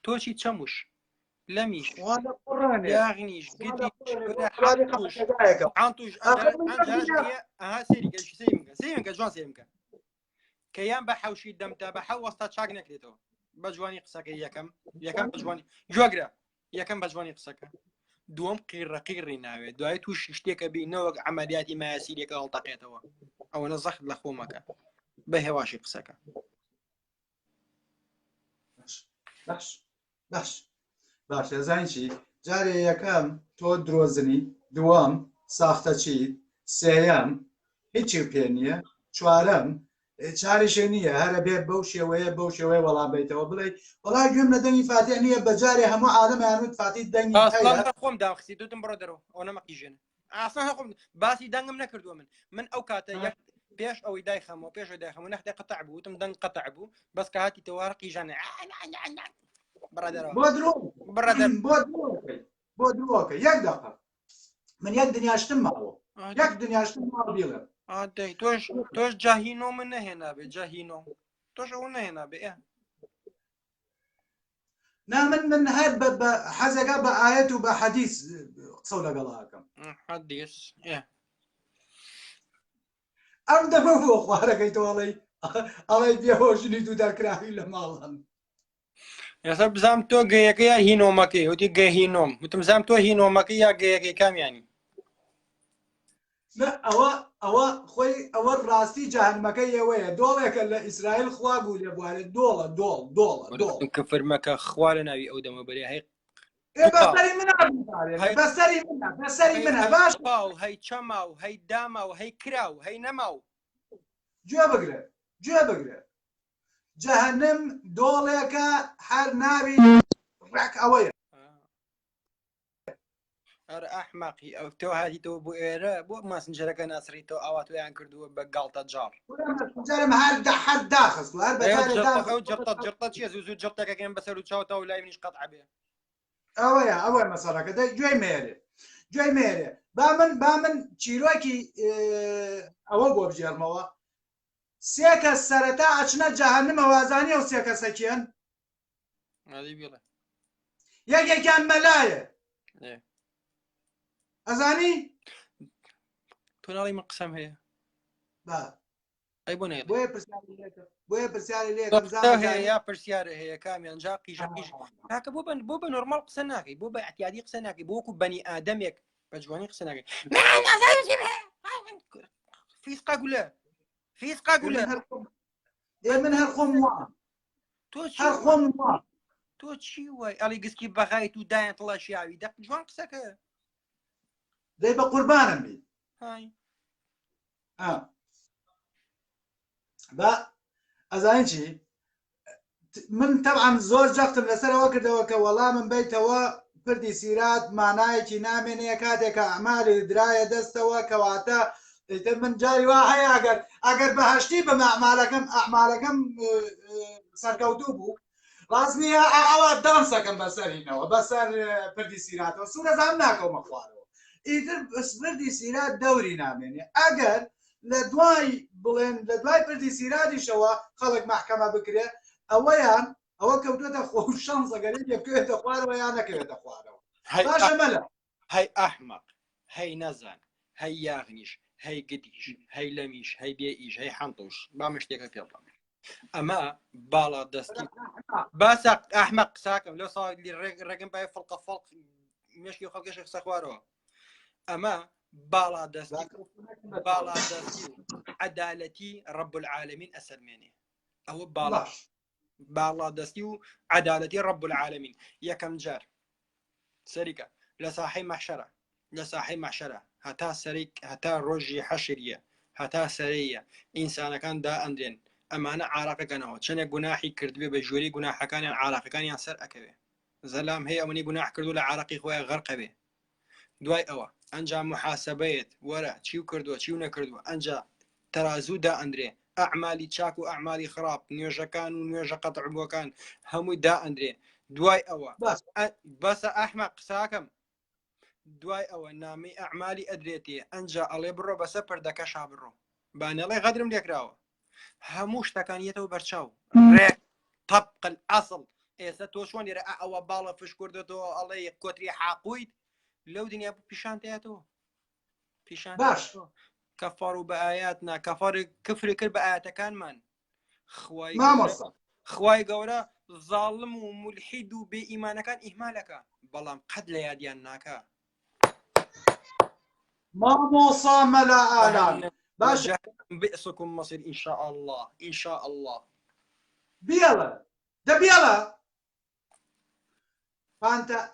تۆچیت چەموش لەمیش وانا قراني یاغنیش وانا گدیش قراني ولا والله حانتوش خمسة دقائق حانتوش اخر من ئەنجارش قبل بێ ئەها سێریکە سێمکە جوان سێمکە کە یان بە حەوشی دەمتا بە حەو وەستا چاک نەکرێتەوە بە جوانی قسەکە یەکەم بە جوانی جوگرە یەکەم بە جوانی قسەکە دووەم قیڕەقیڕی ناوێت دوای تووش شتێکە بی نەوەک عملیاتی مایاسیرێکە هەڵتەقێتەوە ئەوەنە زەخت لە خۆمەکە بە هێواشی قسەکە باش ێزان چی جارێ یەکەم تۆ درۆزنی دووەم ساختە چیت سێیەم هیچی پێ نییە چوارەم چاریشێ نییە هەرە بێ بەو شێوەیە وەڵام بیتەوە بڵێ وەڵای گوێم لە دەنگی فاتیە نییە بەجارێ هەموو عالەمەیانوت فاتی دەنگی خۆم داخسی دوتم بڕۆ دەرەوە ئەو نەمەقیژێن ئاسان خۆم باسی دەنگم نەکردووە من ئەو کاتە یەک پێش ئەوەی دایخەمەوە پێشەوەی دایخەمەوە نەختی قەتع بوو وتم دەنگ قەتع بوو بەس کە هاتی تەوارە قیژانە بۆ درۆکە یەک دقە من یەک دنیاشتم ماوە یەک دنیاشتم ماوە بیڵێ تۆش جاهینۆ من نەهێنابێ جاهینۆ تۆش ئەوە نەهێنابێ نا من هەر بە حەزەکە بە ئاەت و بە حەدیث قسە لەگەڵاکەم حەدیث ئەم دەبە بۆ خوارەکەیتەوەڵی ئەڵی بێهۆشنی دوو دەرکراوی لە ماڵم ئێستا بزانم تۆ گەیەکە یا هینۆمەکەی وتی گە هینۆم وتم زانم تۆ هینۆمەکەی یا گەیەکەی کامیانی ئەوە خۆی ئەوە ڕاستی جاهنمەکەی ئێوەیە دۆڵێکە لە ئیسرائیل خوا بوو لێ بوارێت دۆڵە کفرمەکە خوا لە ناوی ئەو دەمە بەرێ هەی بەسەری منە باش هەی چەما و هەی داما و هەی کرا و هەی نەما و گوێ بگرێ جەهەنم دۆڵێکە هەر ناوی ڕێک ئەوەیە ئەرە ئەحمەقی ئەو تۆ هاتیتەوە بۆ ئێرە بۆ ماسنجەرەکە ناسریتەوە ئاوا تۆیان کردووە بە گاڵتە جاڕ هەر داخست جرتە چیە زوو جرتەکەکەم بەسەر و چاوتەوە لای منیش قەتع بێ ئەوەیە مەسەڵەکە دەی گوێی مێرێ با من چیرۆکی ئەوە بۆ بژێرمەوە سێ کەس سەرەتا ئەچنە جەهەنم وازانی ئەو سێ کەسە کێن یەکێکیان مەلایە ئەزانی تۆ ناڵی من قسەم هەیە ئەی بۆ نێ بۆیە پرسیاری لێ یا پرسیارە هەیە کامیان جا قیژەقیژ کاکە بۆ بە نۆرمال قسە ناکەی بۆ بە احتیاطی قسە ناکەی بۆ وەکو بەنی ئادەمێک بە جوانی قسە ناکەی فیسقا گولە من هەر خۆم تۆ چی وای ئەڵی گسکی بەغایت و دایان تڵاشیاوی دەق جوان قسەکە دەی بە قوربانم بی بە ئەزانین چی من تەبعاً زۆر جەختم لەسەرەوە کردەوە کە وەڵامم بیتەوە پردی سیرات مانایەکی نامێنەیە کاتێکە ئەعمالی درایە دەستەوە کەواتە من جاری وا هەیە ئەگەر بەهەشتی بە ئەعمالەکەم سەرکەوتوو بوو ڕاست نییە ئەوە دانسەکەم بەسەرینەوە بەسەر پردی سیراتەوە سوورەزان ناکەومە خوارەوە ئیتر پردی سیرات دەوری نامێنێ ئەگەر لە دوای بڵێن لە دوای پردی سیراتیشەوە خەڵک محکەمە بکرێ ئەوە کەوتوێتە خۆشەنس ئەگەری بکوێتە خوارەوە یان نەکەوێتە خوارەوە باشە مەلە هەی ئەحمەق هەی نەزان هەی یاغنیش هەی گدیش هەی لەمیش هەی بێئیش هەی حەنتوش بامە شتێکە پێ بڵێم ئەمە باڵا دەستی باسە ئەحمەق قساکەم لەو ساڵی ڕێگەم بای فڵقە فڵق مێشکی خەڵکەشی قسە خوارەوە ئەمە باڵا دەستی عەدالەتی ڕەب العالەمین ئەسەلمێنێ ئەوە باڵا دەستی و عەدالەتی ڕەب العالەمین یەکەم جار سەریکە لە ساحەی مەحشەرە هەتا ڕۆژی حەشریە هەتا سەرەیە ئینسانەکان دائەندرێن ئەمانە عاراقەکەنەوە چەندێک گوناحی کردوێ بە ژووری گوناحەکانیان عاراقەکانیان سەر ئەکەوێ زەلام هەیە ئەوەی گوناح کردو لە عاراقی خۆیان غەرقەبێ دوای ئەوە ئەنجا محاسبەیەت وەرە چی و کردووە چی و نەکردووە ئەنجا تەرازوو دائەندرێ ئەعمالی چاک و ئەعمالی خراپ نوێژەکان و نوێژە قەتعبووەکان هەمووی دائەندرێ دوای ئەوە بەسە ئەحمەق قساکەم دوای ئەوە نامی ئەعمالی ئەدرێتێ ئەنجا ئەڵێ بڕۆ بەسەر پەردەکەشا بڕۆ بانەڵێ غەدرم لێکراوە هەموو شتەکانیەتەوە بەرچاو ڕێک طبق الأصل ئێستا تۆ چۆن لێرە ئەوە باڵە فشکردێتەوە ئەڵێ کۆتری حاقویت لەو دنیا پیشان تێتەوە پیشان باش کەفار و بە ئايات نا کەفار کفر کرد بە ئاياتەکانمان مامۆستا خوای گەورە زاڵم و مولحید و بێ ئیمانەکان ئیهمالەکە بەڵام قەت لە یادیان ناکە مامۆسا مەلا ئالان باش بئسكم مصير ان شاء الله ان شاء الله بێڵە دەبێڵە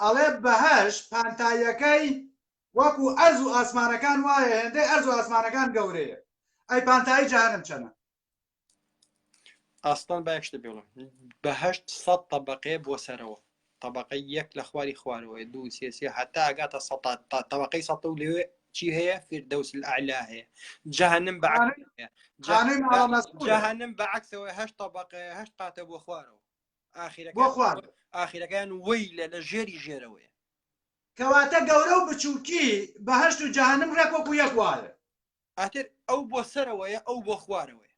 ئەڵێ بەهەش پانتایەکەی وەکو ئەرز و ئاسمانەکان وایە هێندەی ئەرز و ئاسمانەکان گەورەیە ئەی پانتایی جەهەنەم چەنە ئاستان باشتە بێڵم بەهەشت 100 طبقەیە بۆ سەرەوە طبقەی یەک لە خواری خوارەوەی دوو سێ هەتا ئەگاتە 100 طبقەی 100 و لێوێ چی هەیە فردەوس الأعلا هەیە جەهەنم بەعکس جەهەنم بەعکسەوە 8 طبقەیە 8 قاتە بۆ خوارەوە ئاخیرەکان وەیلە لە ژێری ژێرەوەیە کەواتە گەورە و بچووکی بەهەشت و جەهەنم ڕێک وەکو یەک وایە ئاتر ئەو بۆ سەرەوەیە ئەو بۆ خوارەوەیە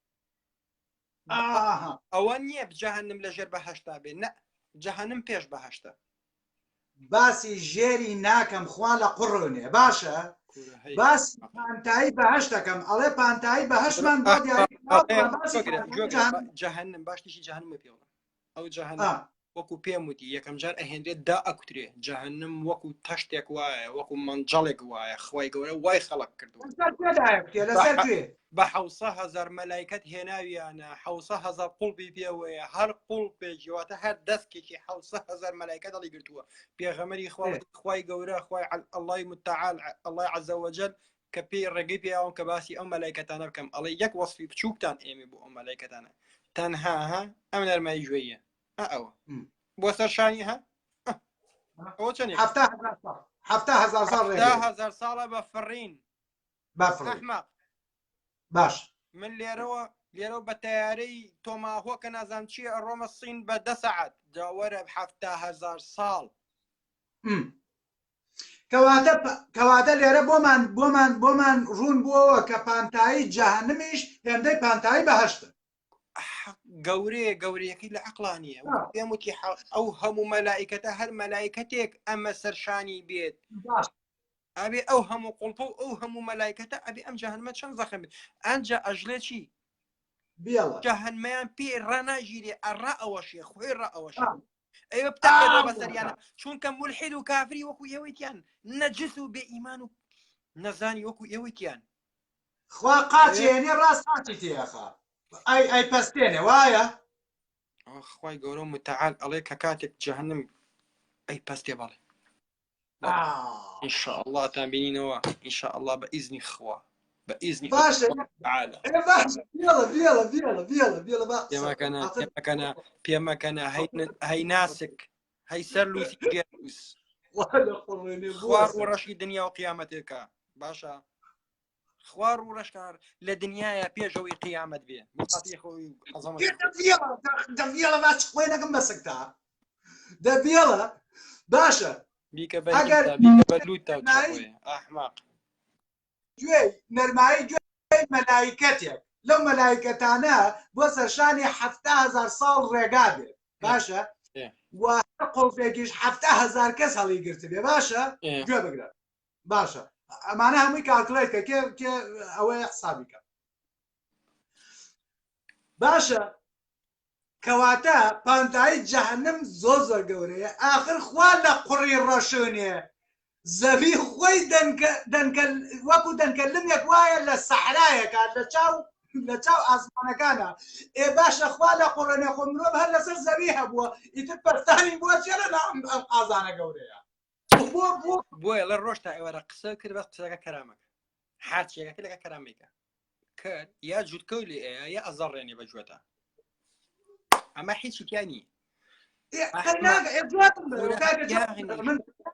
ئەوە نییە جەهەنم لە ژێر بەهەشتا بێ نە جەهەنم پێش بەهەشتە باسی ژێری ناکەم خوا لە قوڕونێ باشە باسی پانتایی بەهەشت دەکەم ئەڵێ پانتایی بەهەشتمان بۆ دیاری جەهەنم باشتیشی جەهەنم پێوە ئەو جەهەنم وەکو پێم وتی یەکەم جار ئەهێنرێت دا ئەکوترێ جەهەنم وەکو تەشتێک وایە وەکو منجەڵێک وایە خوای گەورە وای خەڵق کردووە بە 700,000 مەلایکەت هێناویانە 700,000 قوڵبی پێوەیە هەر قوڵ پێجیواتە هەر دەستێکی 700,000 مەلایکەت هەڵی گرتووە پێغەمبەری خوای گەورە خوای الله متعال الله عز وجل کە پێی ڕێگەی پێیاوم کە باسی ئەو مەلایکەتانە بکەم ئەڵێ یەک وەسفی بچووکتان ئێمە بۆ ئەو مەلایکەتانە تەنها ئەم نەرمایی گوێیە ئەوە بۆ سەرشانی هە ئەوە چەندێک 7,000 ساڵە بە فڕین ئەحمەق باش من لێرەوە بە تەیارەی تۆماهۆکە نازانم چیە ئەڕۆمە سین بە 10 سەعات جاوەرە 7,000 ساڵ کەواتە لێرە بۆمان ڕوون بووەوە کە پانتایی جەهەنمیش هێندەی پانتایی بەهەشتە گەورەیەکی لە عەقڵانیە پێم وتی ئەو هەموو مەلایکەتە هەر مەلایکەتێک ئەمە سەرشانی بێت ئەبێ ئەو هەموو قوڵپە و ئەو هەموو مەلایکەتە ئەبێ ئەم جەهەنمە چەند زەخم بێت ئەنجا ئەژلێ چی جەهەنمەیان پێ ڕناژیرێ ئەڕا ئەوەشێ خۆی ڕا ئەوەشە ئەوە بتاقێتەوە بەسەریانە چونکە مولحید و کافری وەکو ئێوەیتیان نەجس و بێ ئیمان و نەزانی وەکو ئێوەیتیان خوا قاچێنێ ڕاست قاچی تێخە ئەی پەستێنێ وایە خوای گەورە متعال ئەڵێ کە کاتێک جەهەنم ئەی پەستێ بەڵێ ئینشاء الله تان بینینەوە ئینشاء الله بە ئیزنی خوا بە ئیزنی باشە پێمەکەنە هەی ناسک هەی سەر لوسی گێروس خوار و ڕەشی دنیا و قیامەتێکە باشە خوار و ڕەشکار لە دنیاە پێشەوەی قیامەت بێ دەبیێڵە باچ خوێنەکەم بەسکتا دەبیێڵە باشە بیکە بەلووتە ئەحماق گوێ نەرمایی گوێ مەلایکەتێک لەو مەلایکەتانە بۆ سەرشانی 7,000 ساڵ ڕێگا بێت باشە و هەر قوڵپێکیش 7,000 کەس هەڵی گرت بێ باشە گوێ بگرە باشە ئەمانە هەمووی کالکولێتکە کێ ئەوەی حسابیکە باشە کەواتە پانتایی جەهەنم زۆر گەورەیە ئاخر خوا لە قوڕی ڕەشونێ زەوی خۆی وەکو دەنکەلمێک وایە لە سەحرایەکە لە چاو ئاسمانەکانە ئێ باشە خوا لە قوڕێنێ خۆ مرۆڤ هەر لەسەر زەوی هەبووە ئیتر پەستانی بووە چێرە ئەم قازانە گەورەیە بۆیە لە ڕۆژتا ئێوەرە قسە کرد بە قسەکە کەرامەکە حاچیەکە لەکە کەرامێکە کرد یا جووتکەوت لێ یا ئەزەڕێنێ بە جوێتە ئەمە هیچی تیانی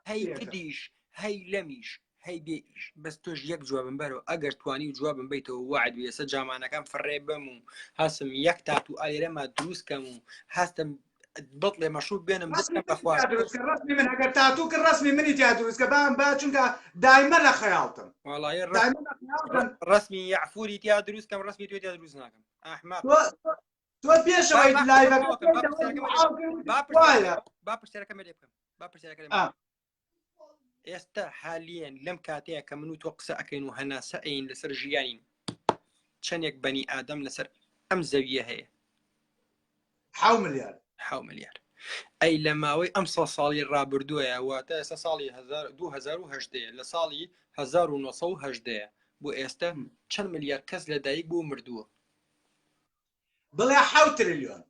هەی کدیش هەی لەمیش هەی بێئیش بەس تۆش یەک جوابم بەرەوە ئەگەر توانی و جوابم بیتەوە وعد وێسە جامانەکەم فڕێ بم و هەستم یەک تات و ئالێرەما دروستکەم و هەستم بڵێ مەشروب بێنم دەستم بەخوارد ڕسمی من ئەگەر تاتوو کرد ڕسمی منی تیا دروستکە با چونکە دایمە لە خەیاڵتم ڕسمی یعفوری تیا دروستکەم ڕسمی توێ تیا دروست ناکەم ئەحماق تۆ پێشەوەی با پرسیارەکەم لێ بکەم ئێستا حالیان لەم کاتەیە کە من و تۆ قسە ئەەکەین و هەناسە ئەین لەسەر ژیانین چەندێک بەنی ئادەم لەسەر ئەم زەویە هەیە 7 ملیار 7 ملیار ئەی لە ماوەی ئەم 100 ساڵی ڕابردووە واتە ئێستا ساڵی 2010 لە ساڵی 1970 بۆ ئێستا چەند ملیار کەس لەدایک بۆ مردووە بڵێ 7 تریلیۆن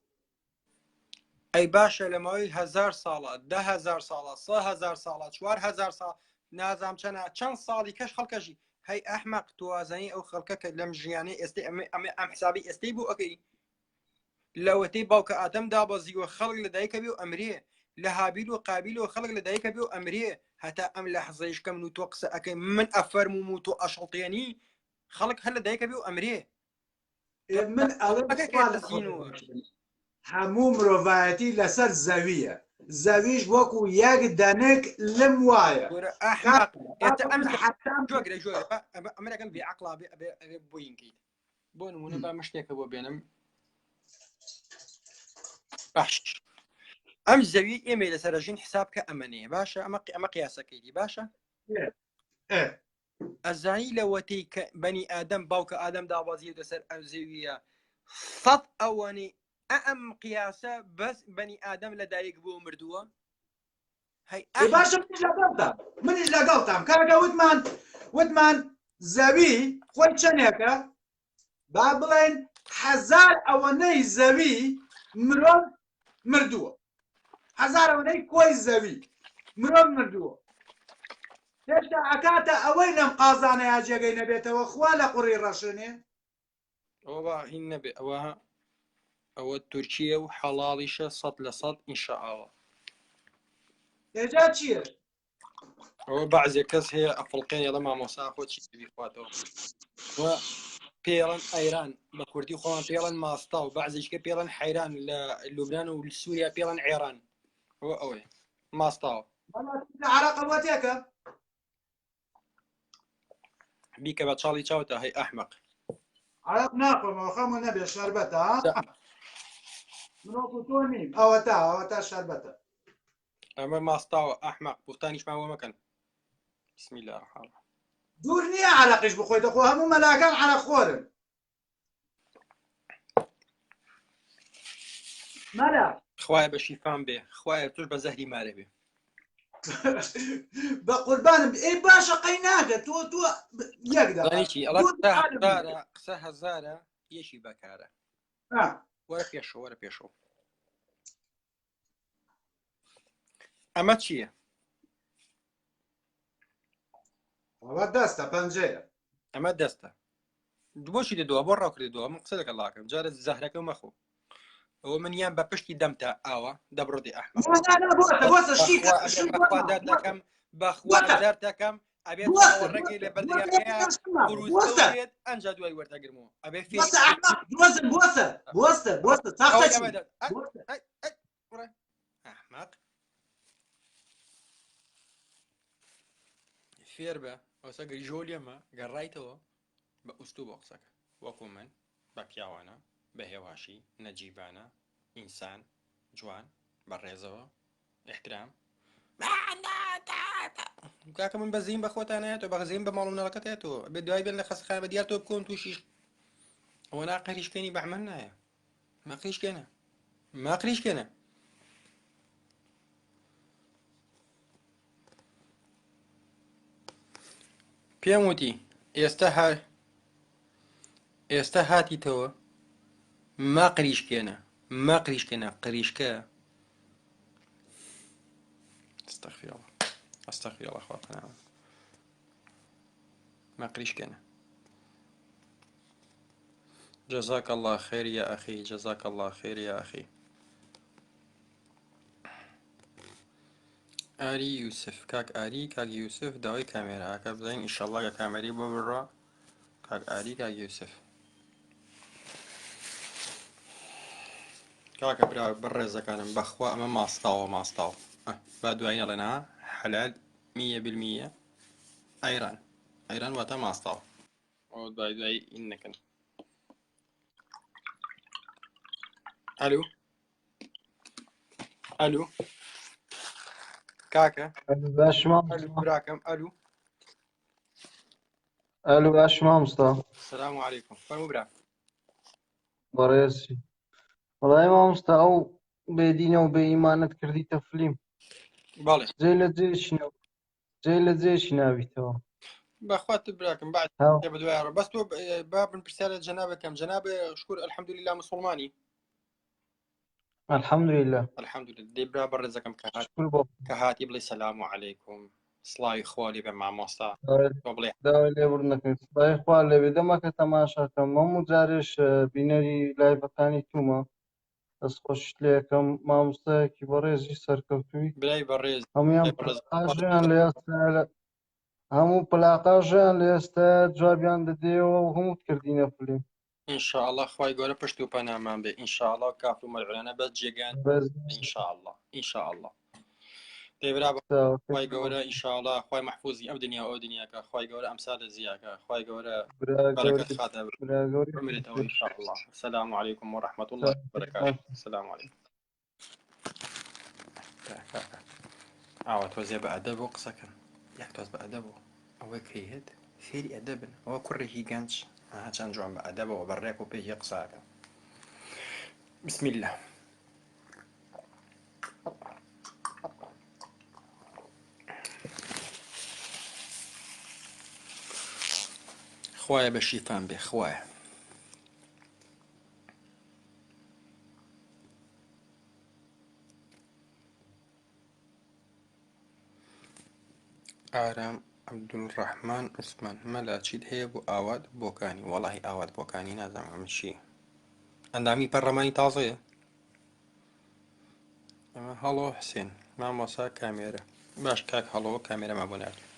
ئەی باشە لە ماوەی 1000 ساڵە 10,000 ساڵە 100,000 ساڵە 4,000 ساڵ نازام چەند ساڵی کەش خەڵکەژی هەی ئەحمەق توازانی ئەو خەڵکە کە لەم ژیانەی ئێستا ئەم حسابی ئێستەی بوو ئەەکەی لەوەتەی باوکە ئادەم دابەزیوە خەڵک لە دایکە بێ و ئەمرێ لە هابیل و قابیل و خەڵک لە دایکە بێ و ئەمرێ هەتا ئەم لە حەزەیشکەم و تۆ قسە ئەەکەی من ئەفەرموم و تۆ ئەشڵتێنی خەڵک هەر لە دایکە بێ و ئەمرێ من هەموو مرۆڤایەتی لەسەر زەویە زەویش وەکو یەک دەنێک لەم وایە ئەمەکەم بێعەقڵا بۆینکەیت بۆ نمونە با مشتێکە بۆ بێنم باش ئەم زەوی ئێمە لەسەرژین حساب کە ئەمەنێ باشە ئەمە قیاسەکەیتی باشە ئەزانی لەوەتەی کە بەنی ئادەم باوکە ئادەم دابازیە لەسەر ئەم زەویە 100 ئەوەنی ئەم قیاسە بەس بەنی ئادەم لەدایک بۆ مردووە باشە منیش لەگەڵتام کاکە وتمان زەوی خۆی چەندێکە با بڵێن 1000 ئەوەنەی زەوی مرۆڤ مردووە 1000 ئەوەنەی کۆی زەوی مرۆڤ مردووە هێشتا ئەکاتە ئەوەی لەم قازانەیە جێگەی نەبێتەوە خوا لە قوڕی ڕەشنێ ئەوە هین نەبێ ئەوە تورکیە و حەڵاڵیشە 100% ئینشاءڵڵا هێجا چییە؟ ئەوە بەعزێ کەس هەیە ئەفڵقێن لە مامۆسا خۆ چی بیخواتەوە پێڵەن ئەیران بە کوردی خۆڵان پێڵەن ماستا و بەعزیشکە پێڵەن حەیران لە لوبنان و سووریا پێڵەن عێران ئەوەی ماستاوە عراقەوەتێکە بیکە بە چاڵی چاوتە هەی ئەحمەق عراق ناخۆمەوە خەمە نەبێ شەربەتە منۆکو تۆ نیم ئەوە تا شەربەتە ئەمە ماستاوە ئەحمەق بوختانیشماوە مەکەن بسم الله الرحمن الرحیم دوور نییە عەرەقیش بخۆیتە خۆ هەموو مەلاکان عەرەق خۆرن مەلا خوایە بە شیفان بێ خوایە توش بە زەهری مارە بێ بە قوربانم ئەی باشە قەی ناکە تۆ یەک دەڵێکی ئەڵە قسە هەزارە یەشی بەکارە وەرە پێشەوە ئەمە چییە؟ ئەوە دەستە پەنجەیە ئەمە دەستە بۆچی دەدووە بۆ ڕاوکردووە من قسە لەگەڵ لاکەم جارە زەهرەکە مەخۆ ئەوە منیان بە پشتی دەمتە ئاوە دەبڕۆدی ئەحمەق دەکەم بەخوا دەردەکەم ئەبێت ڕێگەی لە بەردەیات ئەنجا دوای وەردەگرمەوە ئەبێ ئەحمەق فێر بە ئەوسە گەیژۆ لێمە گەڕایتەوە بە ئوستو بۆ قسەکە وەکو من بە پیاوانە بە هێواشی نەجیبانە ئینسان جوان بەڕێزەوە احترام کاکە من بەزیین بە خۆتانایەتەوە بەغزیین بە ماڵ و مناڵەکەتێتەوە بێ دوای بێن لە خەسخانە بە دیار تۆ بکۆن تووشیش ئەوە ناقەریشکێنی بەحمەن نایە ماقریشکێنە پێم وتی ئێستا هاتیتەوە ماقریشکێنە قریشکە استغفر الله خواپەناوە ماقریشکێنە جزاك الله خير يا أخي جزاك الله خير يا أخي آری یوسف کاک یوسف داوای کامێراکە بزین ئینشەڵڵا کە کامەری بۆ بڕا کاک یوسف کاکە برا بەڕێزەکانم بەخوا ئەمە ماستاوە با دوای نەڵێنا حەلال 100% ئەیران واتە ماستاوە ئەو دوای ئین نەکەن الو الو كاكا باش الو مامستا براكم الو. الو باش مامستا السلام عليكم فرموا برا. بەڕێزی وەڵای مامۆستا ئەو بێدینە و بێئیمانت کردیتە فلیم بەڵێ جێ لە جێشی ناویتەوە بەخوات براکم بعد هاو بدوای بەس تۆ بابن پرسیارە جەنابەکەم جەناب شکر الحەمدولله مسلمانی الحەمدولله الحەمدولله دەی برا بەڕێزەکەم شکر بۆ کە هاتی بڵێ سەلام عەلەیکم سڵاوی خوا لێ بێ مامۆستا تۆ بڵێ داوای لێبڕ نەکەین سڵای خوا لێبێ دەمەکە تەماشاکەم هەموو جارێش بینەری لایڤەکانی تومە دەست خۆشت لێ یەکەم مامۆستایەکی بەڕێزی سەرکەوتووی برای بەڕێز هەمویان پلاقاژیان لە ئێستا هەموو پلاقاژیان لە ئێستا جوابیان دەدێەوە و هەمووت کردینە فلیم ئینشاءالله خوای گەورە پشت و پەنامان بێ ئینشاءالله کافر و مەلعونانە بەس جێگان ئینشاءالله ئینشاءالله دەیبرا خوای گەورە ئینشاءالله خوای محفوظی ئەم دنیا و ئەو دنیاکە خوای گەورە ئەمسالە زیاکە خوای گەورە بەرەکەت خاتە بمرێتەوە ئینشاءالله. السلام عليكم ورحمة الله وبركاته. السلام عليكم. تۆزێ بە ئەدەب و قسەکەن یەک تۆز بە ئەدەب و ئەوەی کەیهێت فێری ئەدەبن ئەوە کوڕێکی گەنج چەند جوان بە ئەدەبەوە بەڕێک و پێی قساکە. بسم الله. خوایە بە شیفان بێ خوایە. ئارام عەبدولڕەحمان عوسمان مەلاچیت هەیە بۆ ئاوات بۆکانی؟ وەڵاهی ئاوات بۆکانی نازانم ئەمە چییە. ئەندامی پەرلەمانی تازەیە؟ ئەمە هەڵۆ حسێن مامۆستا کامێرە باش کاک هەڵۆ کامێرەمە بۆ ناردوو.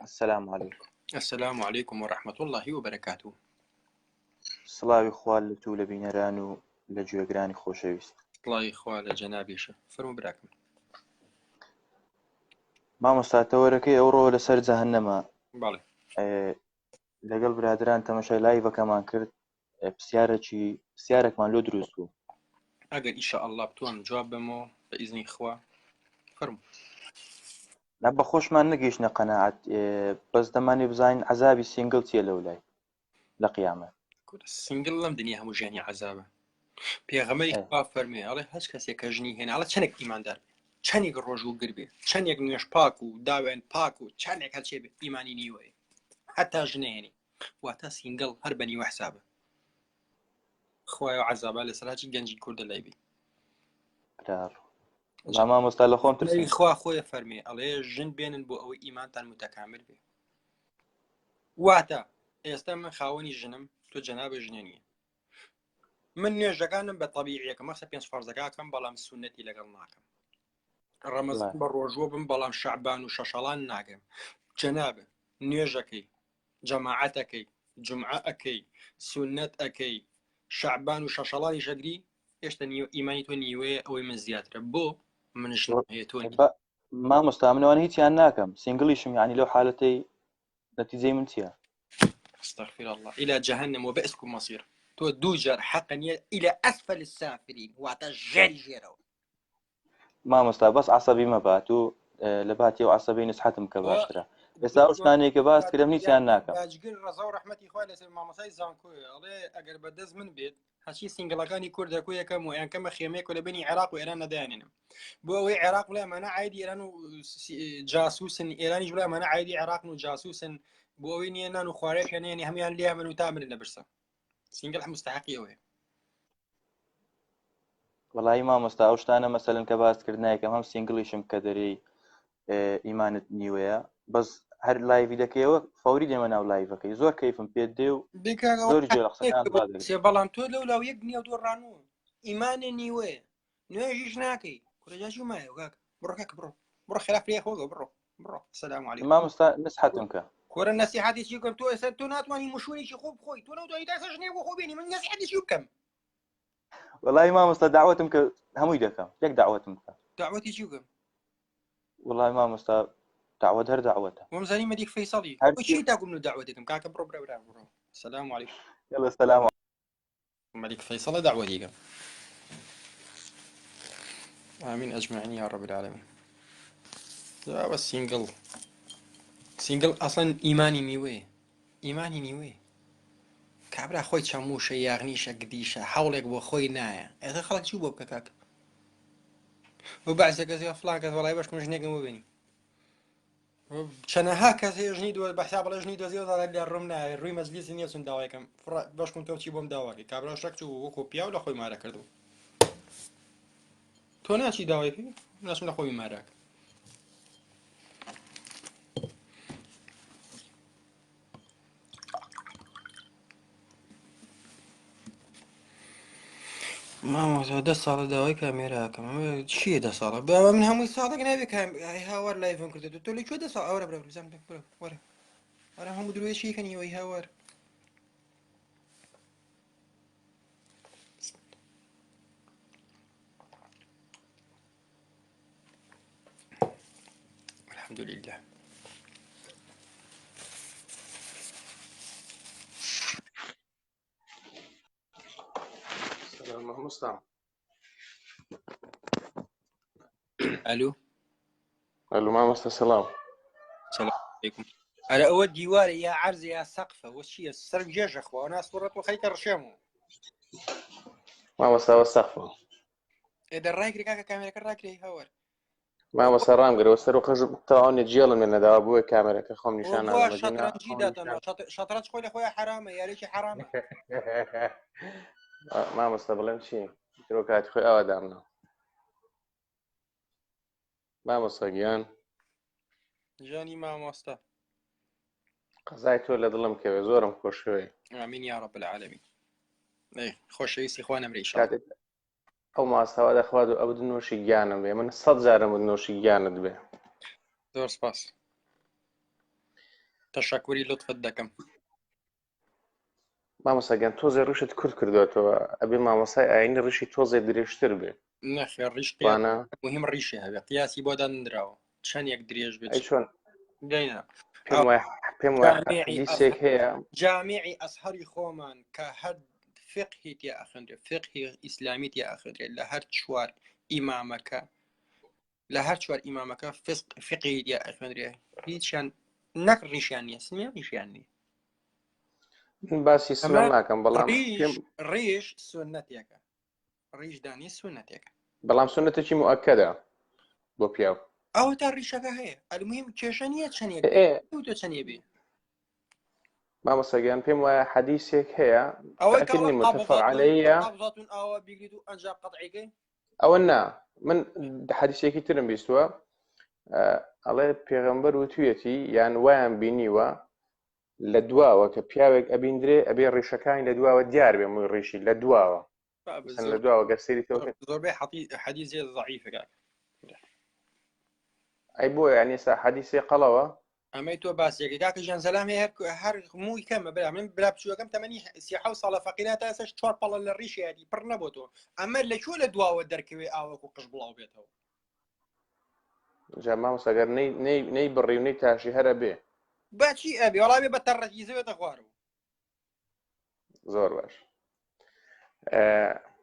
السلام عليكم. السلام عليكم ورحمة الله وبركاته. سڵاوی خوا لە تو لە بینەران و لە گوێگرانی خۆشەویست. سڵاوی خوا لە جەنابیشە. فەرموو براکەم. مامۆستا تەوەرەکەی ئەوڕۆ لەسەر جەهەنەمە. بەڵێ. لەگەڵ برادران تەماشای لایڤەکەمان کرد پرسیارێکمان لۆ دروست بوو. ئەگەر ئینشاءالله بتوانم جواب بمەوە بە ئیزنی خوا فەرموو. لا بە خۆشمان نەگەیشتنە قەناعەت بەس دەمانێ بزانین عەزابی سینگڵ چییە لەو لای لە قیامەت. سینگڵ لەم دنیا هەموو ژیانی عەزابە. پێغەمبەری خوا فەرمووی ئەڵێ هەچ کەسێک کە ژنی هێنا ئەڵێ چەندێک ئیماندار بێ چەندێک ڕۆژ و گر بێ چەندێک نوێژ پاک و داوێن پاک و چەندێک هەرچێ بێ ئیمانی نیوەیە حتا ژنە هێنی واتە سینگڵ هەر بە نیوە حسابە. خوایە عەزابە لەسەر هەچی گەنجی کوردە لای بێ. مامۆستا لە خۆم ترسم خوا خۆیە فەرمێ ئەڵێ ژن بێنن بۆ ئەوەی ئیمانتان متەکامل بێ. واتە ئێستا من خاوەنی ژنم تۆ جەنابە ژنە نییە. من نوێژەکانم بە تەبیعیەکە مەسە 5 فەرزەکەکەم بەڵام سونەتی لەگەڵ ناکەم. ڕەمەزان بە ڕۆژوە بم بەڵام شەعبان و شەشەڵان ناگەم. جەنابە نوێژەکەی جەماعەتەکەی جومعە ئەکەی سونەت ئەکەی شەعبان و شەشەڵانی شەگری هێشتا ئیمانی تۆ نیوەیە ئەوەی من زیاترە بۆ من ژنم هەیە تۆ مامۆستا منەوەی هیچیان ناکەم سینگڵیشم یعنی لەو حالەتەی نەتیجەی من چییە؟ استغفر الله إلى جهنم وبئسكم مصير. تو دوجر حقا إلى أسفل السافلين واتە ژێری ژێرەوە. مامۆستا بەس عەسەبی مەبات و لە باتی و عەسەبی نسحەتم کە باشترە. ئێستا ئەو شتانەیە کە باس کردم هیچیان ناکەم. باجگر ڕەزا و ڕەحمەتی خوای لەسەر مامۆستای زانکۆیە ئەڵێ ئەگەر بەدەست من بێت هەچی سینگڵەکانی کوردەکۆ یەکەم و یانکەمە خێمەیەک لە بینی عێراق و ئێران نەدایانێنم بۆ ئەوەی عێراق بڵێ ئەمانە عایدی ئێران و جاسووسن ئێرانیش بڵێ ئەمانە عایدی عێراقن و جاسووسن بۆ ئەوەی نییە نان و خوارێکیان هێنی هەمیان لێ من و تا من لە برسە. سینگڵ مستحقی ئەوەیە. وەڵی مامۆستا ئەو شتانە مەسەلەن کە باسکردنایەکەم هەم سینگڵیشم کە دەرەی ئیمانت نیوەیە بەس هەر لایڤی دەکەیەوە فەوری دێمە ناو لایڤەکەی زۆر کەیفم پێت دێ و زۆری جۆرە قسەکان بەڵام تۆ لەو لاو یەک نییە و دوو ڕانوە ئیمانێ نیوەیە نوێژیش ناکەی کورەجاژی مایە کاک بڕۆکەک بڕۆ خلاف لێ خۆگە بڕۆ سەلام عەلەیکم. مامۆستا نسحەتم کە کۆرە نەسیحەتێکی کەم تۆ ئێستا تۆ ناتوانانی مشوێنێکی خۆ بخۆی تۆ نەتوانی تا ژنێ بۆ خۆ بێنی من نەسیحەتێکی بکەم. والله مامۆستا داوەتم کە هەمووی دەکەم یەک داوەتم بکە داوەتی چی بکەم والله مامۆستا داوەت هەر داوەتە وەمزانی مەدیک فەیسەڵی هەرچی چی تاکم و داوەتێکم کاکە بڕۆ بڕۆ السلام علیکم يلا السلام مەلیک فەیسەڵە داوەتیکەم آمين أجمعين يا رب العالمين لا بس سینگل أصلا إيماني نيوي کابرا خۆی چەموشە یاغنیشە گدیشە حوڵێک بۆ خۆی نایە ئێستا خەڵک چوو بۆ بکە کاکە بۆ بەعزە کەسێ فڵان کەس وەڵای بەشکم ژنێکم ببینی چەنەها کەس هەیە ژنی دووە بەحسا بەڵێ ژنی دۆزیەوە لە ڕووم نایە ڕووی مەجلیسی نییە چون داوایەکەم بەشکم تۆ چی بۆم داواکەی کابرا شەک چوو وەکو پیا و لە خۆی مارە کردو تۆ ناچی داوایەکەی ناچم لە خۆی ماراکە مامۆستا 10 ساڵە داوای کامێراکەم چییە 10 ساڵە بابا من هەمووی ساڵێک نابێت هاوار لایڤم کردێت تۆ لەکوێ 10 ساڵ ئەوە برە بزانم وەرە وەرە هەموو درۆیەشیکەنیەوەی هاوار الحمد لله سلام مستعان. الو مامۆستا سلام. السلام عليكم على أول ديوار يا عرض يا سقف وشي السرق جيش أخوة وناس صورت وخيك الرشامو مامۆستا وەسەقفە إذا الرايك ركاكا كاميرا كراك لي هور مامۆستا ڕامگرەوە سەر و قەژ تاوانێ جێڵم مێنەداوە بۆیە کامێرەکە خۆم نیشان والله شطرنجي داتنا شطرنج خويا خويا حرامه يا ريت حرامه مامۆستا بڵێم چی درۆ کاتی خۆی ئەوە دامنا مامۆستا گیان جاني مامۆستا قەزای تۆ لە دڵم کەوێ زۆرم خۆشەوێ آمين يا رب العالمين ايه خۆشەویستی خوا نەمرێ ئینشاءالله کاتێک ئەو ماستەوا دەخوات و ئەو نوۆشی گیانم بێ من 100 جارم نوۆشی گیانت بێ زۆر سپاس تەشەکوری لطفت دەکەم مامۆستا گیان تۆزێ ڕوشت کورت کردوێتەوە ئەبێ مامۆسای ئاینی ڕشی تۆزێ درێژتر بێ نەخێر ڕیش مهم ڕیشی هەبێ قیاسی بۆ دانراوە چەندێک درێژ بێت چۆن دەینا پێم وایە حەدیثێک هەیە جامعی ئەزهەری خۆمان کە هەر فقهی تیا ئەخوێندرێت فقهی ئیسلامی تیا ئەخوێندرێت لە هەر چوار ئیمامەکە فقهی تیا ئەخوێندرێت هیچیان نەک ڕیشیان نییە سمیان ڕیشیان نییە باسی سلام ناکەم بەڵام ڕیش سنەتێکە ڕیشدانی سنەتێکە بەڵام سنەتێکی مؤکەدە بۆ پیاو ئەوە تا ڕیشەکە هەیە ئەلمهم کێشە نییە چەندێک تۆ چەندێ بێ مامۆستا گیان پێم وایە حەدیثێک هەیە ئەوەی تاکیدنی متفق عەلەیە ئەوە بیگریت و ئەنجام قەطعیگەی ئەوە نا من حەدیثێکی ترم بیستووە ئەڵێ پێغەمبەر وتوێتی یان وایان بینیوە لە دواوە کە پیاوێک ئەبیندرێ ئەبێ ڕیشەکانی لە دواوە دیار بێ مووی ڕیشی لە دواوە لە دواوە گەرسەریتەوە زۆربەی حەدیث ضعیفەکە ئەی بۆ یعنی ئێستا حەدیثێ قەڵەوە ئەمەی تۆ باسێکی کاکە ژیان سەلام هەیە هەر مووی کەمە برا من برا بچووەکەم تەمەنی 37 ساڵە فەقیرە تا ئێستاش 4 پەڵە لە ڕیشی هەدی پڕ نەبوو تۆ ئەمە لەکوێ لە دواوە دەرکەوێ ئاوەکو قژ بڵاو بێتەوە جا مامۆستا گەر نەی بڕی و نەی تاشی هەرە بێ باچی ئەبێ وەڵام بێ بە تەڕەتی زەوێتە خوارەوە زۆر باش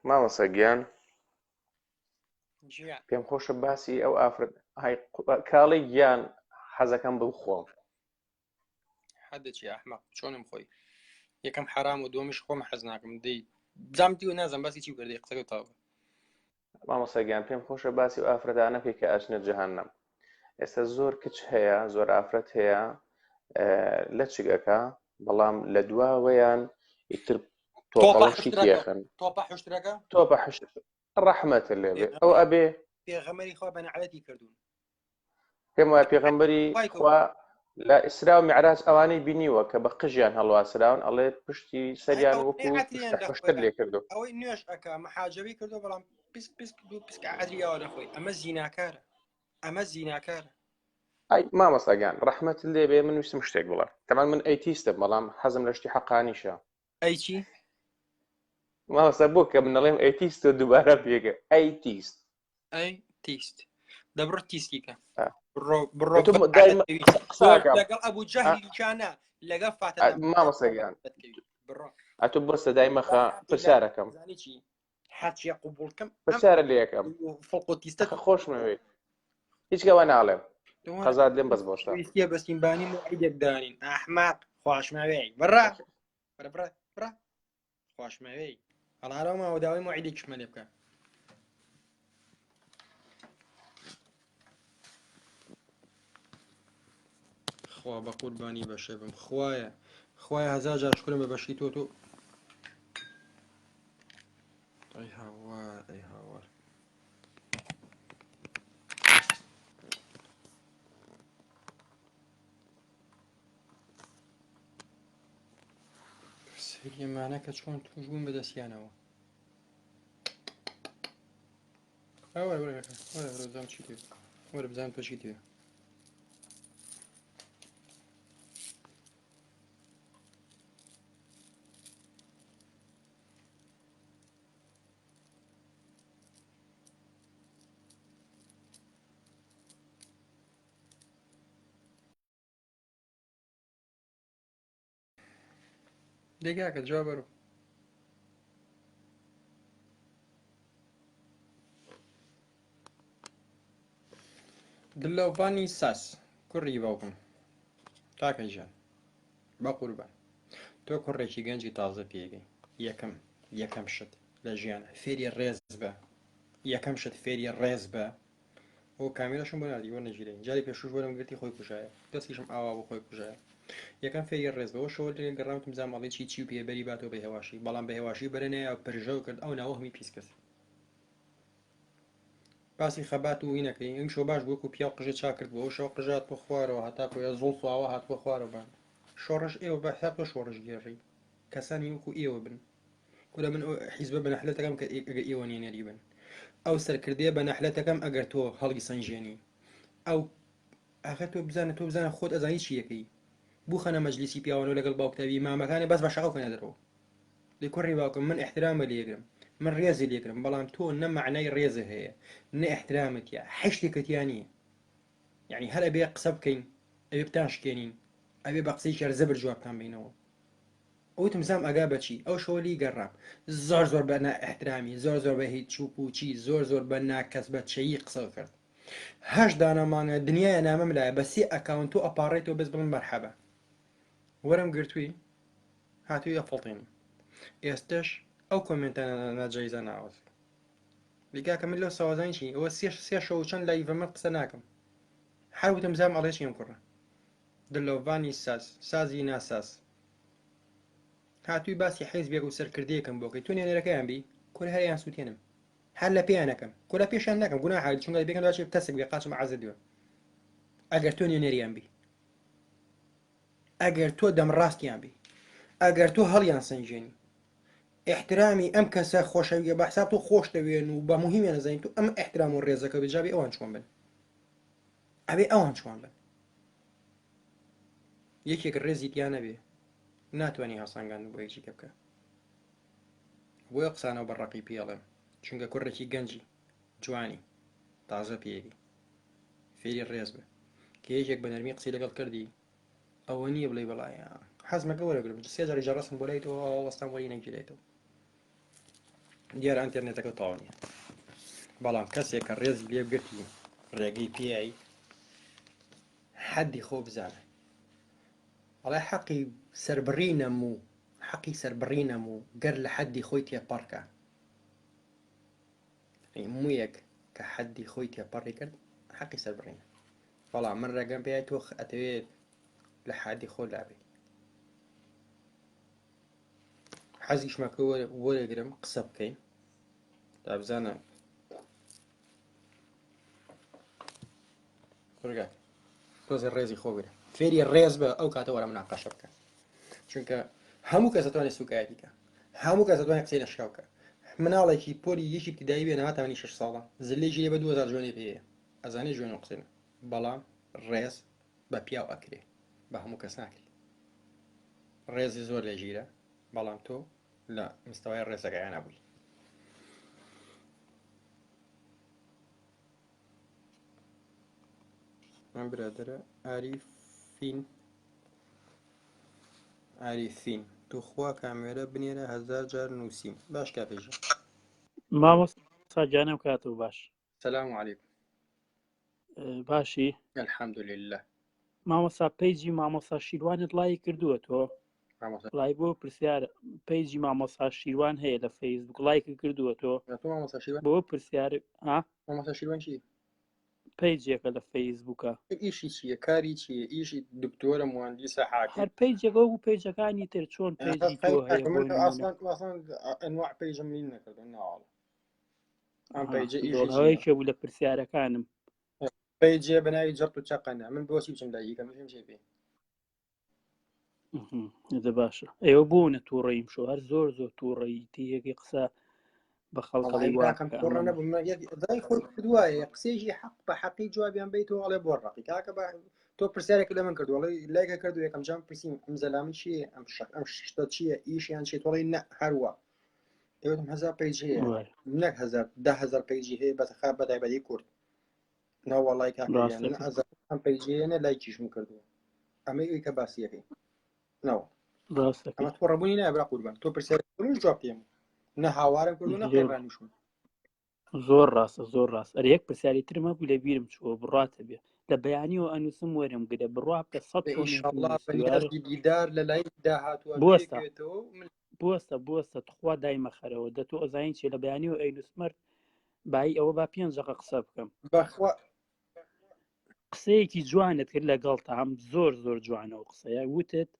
مامۆستا گیان پێم خۆشە باسی ئەو ئافرەت کاڵی گیان حەزەکەم بخۆم حەدەچی ئەحمەق چۆنم خۆی یەکەم حرام و دومیش خۆم حەز ناکەم دەی جامتی و نازم باسی چی کردی قسەکە تاوە مامۆستا گیان پێم خۆشە باسی و ئافرەتانە پێی کە ئاچنە جەهەنەم ئێستا زۆر کچ هەیە زۆر ئافرەت هەیە لە چگەکە بەڵام لە دواوەیان ئیتر تۆپەڵەشی تێخن تۆپە حشت ڕەحمەتە لێبێ ئەو ئەبێ پێغەمبەری خوا بەنعەتی کردوون پێم وایە پێغەمبەری خوا لە ئیسرا و میعراج ئەوانەی بینیوە کە بە قژیان هەڵواسراون ئەڵێ پشتی سەریان وەکو حشتر لێ کردو ئەوەی نوێش ئەکا مەحاجەبی کردو بەڵام پیسک عەدریاوە لە خۆی ئەمە زیناکارە ئای مامۆستا گیان ڕەحمەت لێبێ من ویستم شتێک بڵێ تەمان من ئەیتیستم بەڵام حەزم لە شتی حەقانیشە ئەی چی مامۆستا بۆ کە منەڵێم ئەیتیست و دووبارە پێگە ئەیتیست ئەی تیست دەبڕ تیستیکە آه. بڕۆ تۆ دایما قساکەم لەگەڵ ئەبوو جەهلی چانە لەگەڵ فاتە مامۆستاگیان بڕۆ ئەتۆ بۆستە دایمەخە پرسیارەکەم زانیی هەرچیە قوبوڵکەم پرسیارە لێ یەکەم فڵقۆ تیستە خۆشمەوێت هیچ گەوە ناڵێم قەزات لێم بەس بۆشتا ویستە بەستیمبانی موعیدێک دانین ئەحماق خواشماوەی بڕە بڕە خواشماوەی هەڵارە ماوە داوای موعیدێکیشمە لێ بکە خوا بە قوربانی بەشێ بم خوایە هەزار جار شکرم بە بەشی تۆ ئەی هاوار سریەمانە کە چۆن توش بوون بەدەستیانەوە وەرە بزانم چی تێ وەرە بزانم تۆ چی تێ دێگاکە جواب بەرەوە دلۆڤانی ساس کوڕی باوکم تاکە ژیان بە قوربان تۆ کوڕێکی گەنجی تازە پێگەی یەکەم شت لە ژیان فێری ڕێز بە یەکەم شت فێری ڕێز بە ئەو کامێرەشم بۆ نادی وە نەژیرێ جاری پێشوش وەرم گرتی خۆی کوژایە دەستیشم ئاوا بۆ خۆی کوژایە یەکەم فێری ڕێز بەەوە شەوە لێ گەڕامتم زامەڵی چی و پێبەری باتەوە بە هێواشی بەڵام بە هێواشی بەرەنەیە پرژە کرد ئەو ناوەهمی پیس کرد باسی خەبات و وینەکەی ئەم شۆ باش بووکو پیا قژە چا کرد بۆ شەو قژات بۆ خوارەوە هەتا کۆە زۆڵ سواوە هاتووە خوارەوە شۆڕش ئێوە بە حساب تۆ شۆڕش گێڕی کەسانی وەکو ئێوە بن کورە من حیزبە بە نەحلەتەکەم کە ئەگەر ئێوە نێنەری بن ئەو سەرکردێ بە نەحلەتەکەم ئەگەر تۆ هەڵی سنجێنی ئەو ئاخر تۆ بزانە خۆت ئەزانی چی یەکەی بوو خەنە مەجلیسی پیاوانەوە لەگەڵ باوکتەوی مامەکانی بەس بە شەقاو کەنە دەرەوە لێ کوڕی باوکم من احترامە لێگرم من ڕێزی لێگرم بەڵام تۆ نە معنای ڕێزە هەیە نە احترامت یا حشتێکەتیان نییە یعنی هەر ئەبێ قسە بکەین ئەبێ بتان شکێنین ئەبێ بە قسەی شەرزەبر جوابتان بینەوە ئەوتم زام ئەگا بەچی ئەو شۆلی گەڕام زۆر بە احترامی زۆر بە هیچ چوپ و چی زۆر بە ناکەس بە چەیی قسە کرد هەش دانەمانە دنیای نامەم لایە بە سێ ئەکاونت و ئەپارڕێتەوە بەس بڵم مەرحەبە وەرم گرتووی هاتووی ئەفڵتێنی ئێستش ئەو کۆمنتانە ناجایزە ناوەست لیگاکە من لەو سەوازانی چی ئەوە سێ شەو چەند لایڤەمە قسە ناکەم هەروتم زام ئەڵێ چیم کوڕە دلۆڤانی سازی ناساس هاتووی باسی حیزبێک و سەرکردەیەکەم بۆکەی تۆ نێنەرەکەیان بی کورە هەریان سووتێنم هەر لە پێیانەکەم کورە پێشیان ناکەم گونا حال چونکە بێکەم داچێت تەسک بێ قاچم عەزە دوێ ئەگەر تۆ نێنەریان بی ئەگەر تۆ دەمڕاستیان بی ئەگەر تۆ هەڵیان سنجێنی احترامی ئەم کەسە خۆشەویە بە حساب تۆ خۆش دەوێن و بە مهمیان نەزانین تو ئەم احترام و ڕێزەکە بجابی ئەوان چۆن بن ئەبێ ئەوان چۆن بن یەکێک ڕێزی تیان نەبێ ناتوانانی هەسانگان بۆ یەکی بکە بۆیە قسانەوە بەڕقی پێڵێم چونکە کوڕێکی گەنجی جوانی تازە پێوی فێری ڕێز بە کە یەکێک بە نەرمی قسەی لەگەڵ کردی ئەوە نییە بڵێ بەڵایە حەزمەکە وەرەگرم سێ جاری جەڕستم بۆ لایتەوە وەستان وەری نەگیرێتەوە دیارە ئەنتەرنێتەکە تاوا نییە بەڵام کەسێک کە ڕێزی لێ بگرتی ڕێگەی پێایی حەدی خۆ بزانە ئەڵێ حەقی سەربڕینەم و گەر لە حەدی خۆی تێپەڕکە مویەک کە حەدی خۆی تێپەڕی کرد حەقی سەربڕینە بەڵام من ڕێگەم پێای تۆ ئەتەوێت لە حەدی خۆ لابێ حەزیشمەکە وەرەگرم قسە بکەین تا بزانە ڕگات تۆزی ڕێزی خۆگرە فێری ڕێز بە ئەو کاتە وەرە مناقەشە بکە چونکە هەموو کەس دەتوانێت سوکایەتیکە هەموو کەس دەتوانێت قسەی لەشکاوکە مناڵێکی پۆلی یەکی ابتیدایی بێ نەهاتەوەنی 6 ساڵە زلێژی لێ بە 2000 جوێنێ پێەیە ئەزانێ جوێن و قسەنە بەڵام ڕێز بە پیاو ئەکرێ بە هەموو کەس ناکری ڕێزی زۆر لە ژیرە بەڵام تۆ لا مستوای ڕێسەکەیان نەبووی. من برادرە عاریفین توخوا کامێرە بنێرە 1000 جار نووسیم باش کاپێژە. مامۆستا جانم کاتەوە باش. سەلام عەلیکم. باشی الحەمدولله. مامۆستا پەیجی مامۆستا شیروانت لای کردووە تۆ؟ لای بۆ پرسیارە پەیجی مامۆستا شیروان هەیە لە فەیسبوک لایک کردووە تۆ؟ بۆ پرسیارە مامۆستا شیروان چی؟ پەیجێکە لە فەیسبووکە. ئیشی چییە؟ کاری چییە؟ ئیشی دکتۆرە مهندسە حاکم؟ هەر پەیجێکە و پەیجەکانی تر چۆن پەیجی تۆ هەیە بۆ ئەنواع پەیجم لین نەکردو ناوەڵە. ئەم پەیجە ئیشەوەیکە بوو لە پرسیارەکانم. پەیجێ بەناوی جەڕت و چەقەنە من بۆچی بچم لایکەم بچم چێ پێ. دە باشە ئێوە بوونە تووڕەیم شو هەر زۆر تووڕەیی تیەکی قسە بە خەڵقەڵی واکەم تووڕە نەبووم دای خۆی کردوایە قسێژی حەق بە حەقی جوابیان بیتەوە ئەڵێ بۆ ڕقی کاکە تۆ پرسیارێک لە من کردو وەڵی لایکە کردو یەکەم جام پرسییم ئەم زەلامی چییە ئەم شتە چییە ئیشیان چێت وەڵی نە هەروە ئێوەتم 1000 پەیج هەیە نەک 10,000 پەیجی هەیە بەتەخا بەدایبەتی کورد ناوەڵای کاکەیان ئەم پەیجێنە لایکیشم کردووە ئەمە ئەوی کە باسیەکەی نەوە ئەمە تووڕەبوونی نایە برا قوربان تۆ پرسیارێک کردوش جواب پێم نە هاوارم کردو نە قەیڕانیشم. زۆر ڕاستە زۆر ڕاست ئەرە یەک پرسیاری ترمە بوو لە بیرم چووە بڕاتە بێ لە بەیانیەوە ئەنووسم وەرم گرە بڕوا بە 100 دیدار لە لای داهاتوە بوەستە تخوا دایمەخەرەوە دە تۆ ئەزانین چێ لە بەیانیەوە ئەینوسمەرد بای ئەوە با 5 دقیقە قسە بکەم قسەیەکی جوانت کرد لەگەڵ تام زۆر جوانەوە قسەیە وتت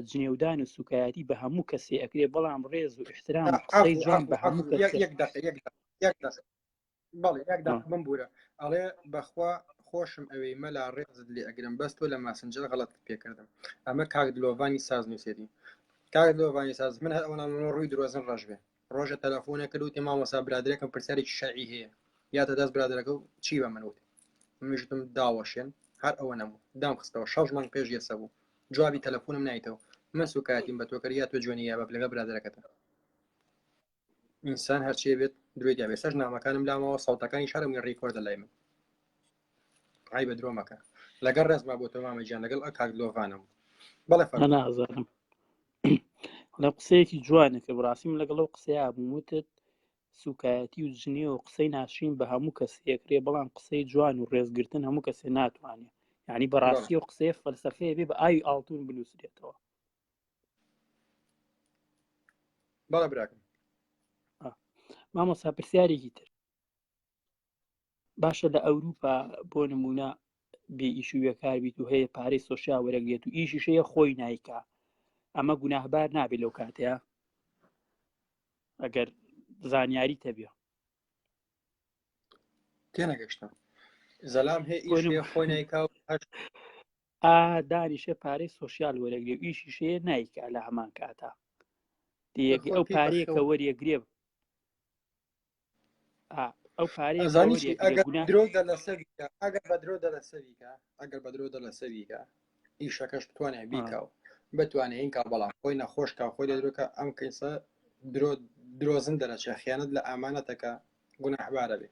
جنێودان و سوکایەتی بە هەموو کەسێ ئەکرێ بەڵام ڕێز و احترام قسەی جوان بە هەموو بم بورە ئەڵێ بەخوا خۆشم ئەوەی مەلا ڕێزت لێ ئەگرم بەس تۆ لە ماسنجەر غەڵەت پێکردم ئەمە کاک دلۆڤانی ساز نووسێتی کاک دلۆڤانی ساز من ئەوە ڕووی درۆزن ڕەش بێ ڕۆژە تەلەفۆنە کرد وتی مامۆستا برادرێکم پرسیارێکی شەعی هەیە یاتە دەست برادرەکە و چی بە من وت مژتم داوەشێن هەر ئەوە نەبوو دام خستەوە 6 مانگ پێش یەسە بوو جوابی تەلەفۆنم نایتەوە من سوکایەتیم بە تۆ کرد یا تۆ جوێنی یا بە لەگە برادرەکەتە ئینسان هەرچی بێت دوێ دیابێ سەر نامەکانم لامەوە ساوتەکانی شارمی ڕیکۆردە لای من ئای بە درۆ مەکە لەگەڵ ڕێزما بۆ تۆ مامەجیان لەگەڵ کاک دلۆڤانم بەڵێ نازانم لە قسەیەکی جوانە کە بڕاستیم لەگەڵ ئەو قسەیە بوومتت سوکایەتی و جنێ و قسەی ناشرین بە هەموو کەسێکرێ بەڵام قسەی جوان و ڕێزگرتن هەموو کەسێ ناتوانێت یعنی بەڕاستی و قسەیە فەلسەفەیە بێ بە ئاوی ئاڵتون بنووسرێتەوە. بەڵێ براکەم مامۆستا پرسیارێکی تر باشە لە ئەوروپا بۆ نمونە بێ ئیش و وێکار بیت و هەیە پارەی سۆشیال وەرەگرێت و ئیشیشەیە خۆی نایکا ئەمە گوناهبار نابێت لەو کاتەیە ئەگەر زانیاری تەبێ تێنەگەشتم زەلام هەیە ئیشێ خۆی نایکا و دانیشە پارەی سۆشیال وەرەگرێ و ئیشیشەیە نایکا لە هەمان کاتە دیەکی ئەو پارەیەکە وەریەگرێ ئەو پارەی ئەگەر بە درۆ دە لە سەریکە ئیشەکەش بتوانێت بیکاو بتوانێت این کا بەڵام خۆی نەخۆشکە خۆی دەدرۆکە ئەم کەیسە درۆزن دەرەچێ خیانەت لە ئامانەتەکە گوناهبارە بێ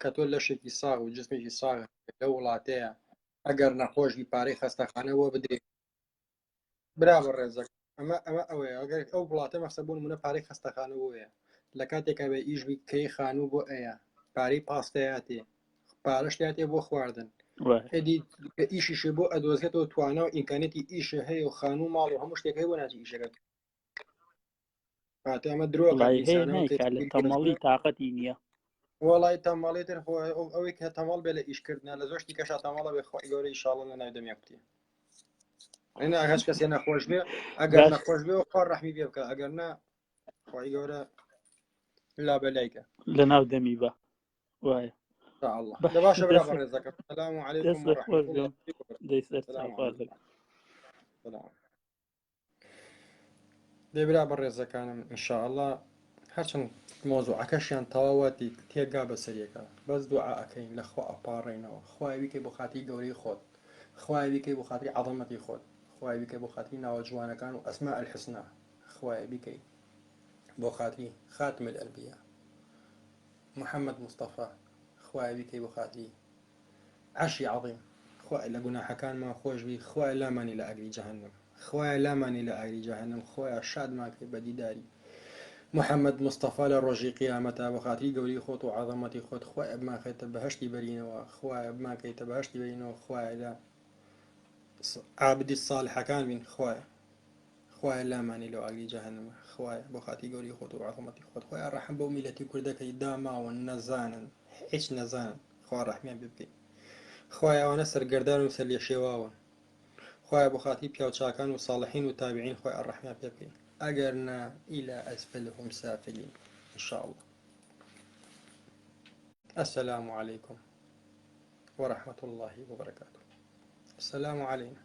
کە تۆ لەشێکی ساغ و جسمێکی ساغ لە وڵاتەیە ئەگەر نەخۆشی پارەی خەستەخانەوە بدرێت برا بە ڕێزەکە ئەمە ئەوەیە ئەگەر ئەو وڵاتە مەخسەبوون منە پارەی خەستەخانەوەیە لە کاتێکە بە ئیشبی کەی خانوو بۆ ئەیە پارەی پاستەیاتێ پارەشتاتێ بۆ خواردن هەدی ئیشیشە بۆ ئەدۆزێتەوە توانە و ئیمکانێتی ئیشە هەیە و خانوو ماڵ و هەموو شتێک هەیە بۆ ناچی ئیشەکەت ئەمە درۆ تەمەڵی تااقەتی نییە وڵی تەماڵی تر ئەوەی کە تەماڵ بێ لە ئیشکردە لە زۆشتی کەشا تەماڵە بێ خۆی گەورەی شاڵە لە ناو دەمیا کوتی هەچ کەسێ نەخۆش بێ ئەگەر نەخۆش بێ و خۆ ڕەحمی بێ بکە ئەگەر نا خۆی گەورە لا بەلایکە لە ناو دەمی بە وایە باشە برا بە ڕێزەکە سەلام عەلەیکوم وەڕەحمەتوڵڵاهی دەیبرا بە ڕێزەکانم ئینشاءڵڵا هەرچەند مۆزوعەکەشیان تەواوەتی تێگا بەسەریەکە بەس دوعا ئەەکەین لە خۆ ئەپاڕێنەوە خوای بیکەی بۆ خاتی گەورەی خۆت خوای بیکەی بۆ خاتی عەظەمەتی خۆت خوای بکەی بۆ خاتری ناوە جوانەکان و ئەسماء الحسنا خوای بکەی بۆ خاتری خاتم الأنبياء محمد مصطفى خوای بکەی بۆ خاتری عەرشی عەظیم خوای لە گوناحەکانمان خۆش بی خوای لامانی لە ئاگری جەهەنەم خوای لامانی لە ئاگری جەهەنەم خوای شادمان کەی بە دیداری محمد مصطفى لە ڕۆژی قیامەتە بە خاتری گەوری خۆت و عەظەمەتی خۆت خوای بماکەیتە بەهەشتی بەرینەوە خوای بماکەیتە بەهەشتی بەرینەوە خوای لە عابدی ساڵحەکان بین خوای لامانی لە ئاگری جەهەنەمە خوای بۆ خاتی گەوری خۆت و عەظەمەتی خۆت خوای ڕەحم بەو میلەتی کوردەکەی داماون نەزانن هیچ نەزانن خوا ڕەحمیان پێ بکەی خوای ئەوانە سەرگەردان و سەرلێشێواون خوای بۆ خاتی پیاوچاکان و ساڵحین و تابعین خوای ڕەحمیان پێ بکەی ئەگەر نا إلى أسفلهم سافلين إن شاء الله. السلام عليكم ورحمة الله وبركاته. السلام علينا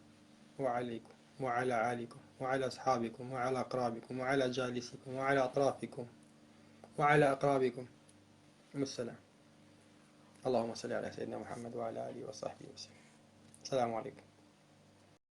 وعليكم وعلى عالكم وعلى أصحابكم وعلى أقرابكم وعلى جالسكم وعلى أطرافكم وعلى أقرابكم والسلام. اللهم صل على سيدنا محمد وعلى آله وصحبه وسلم. السلام عليكم.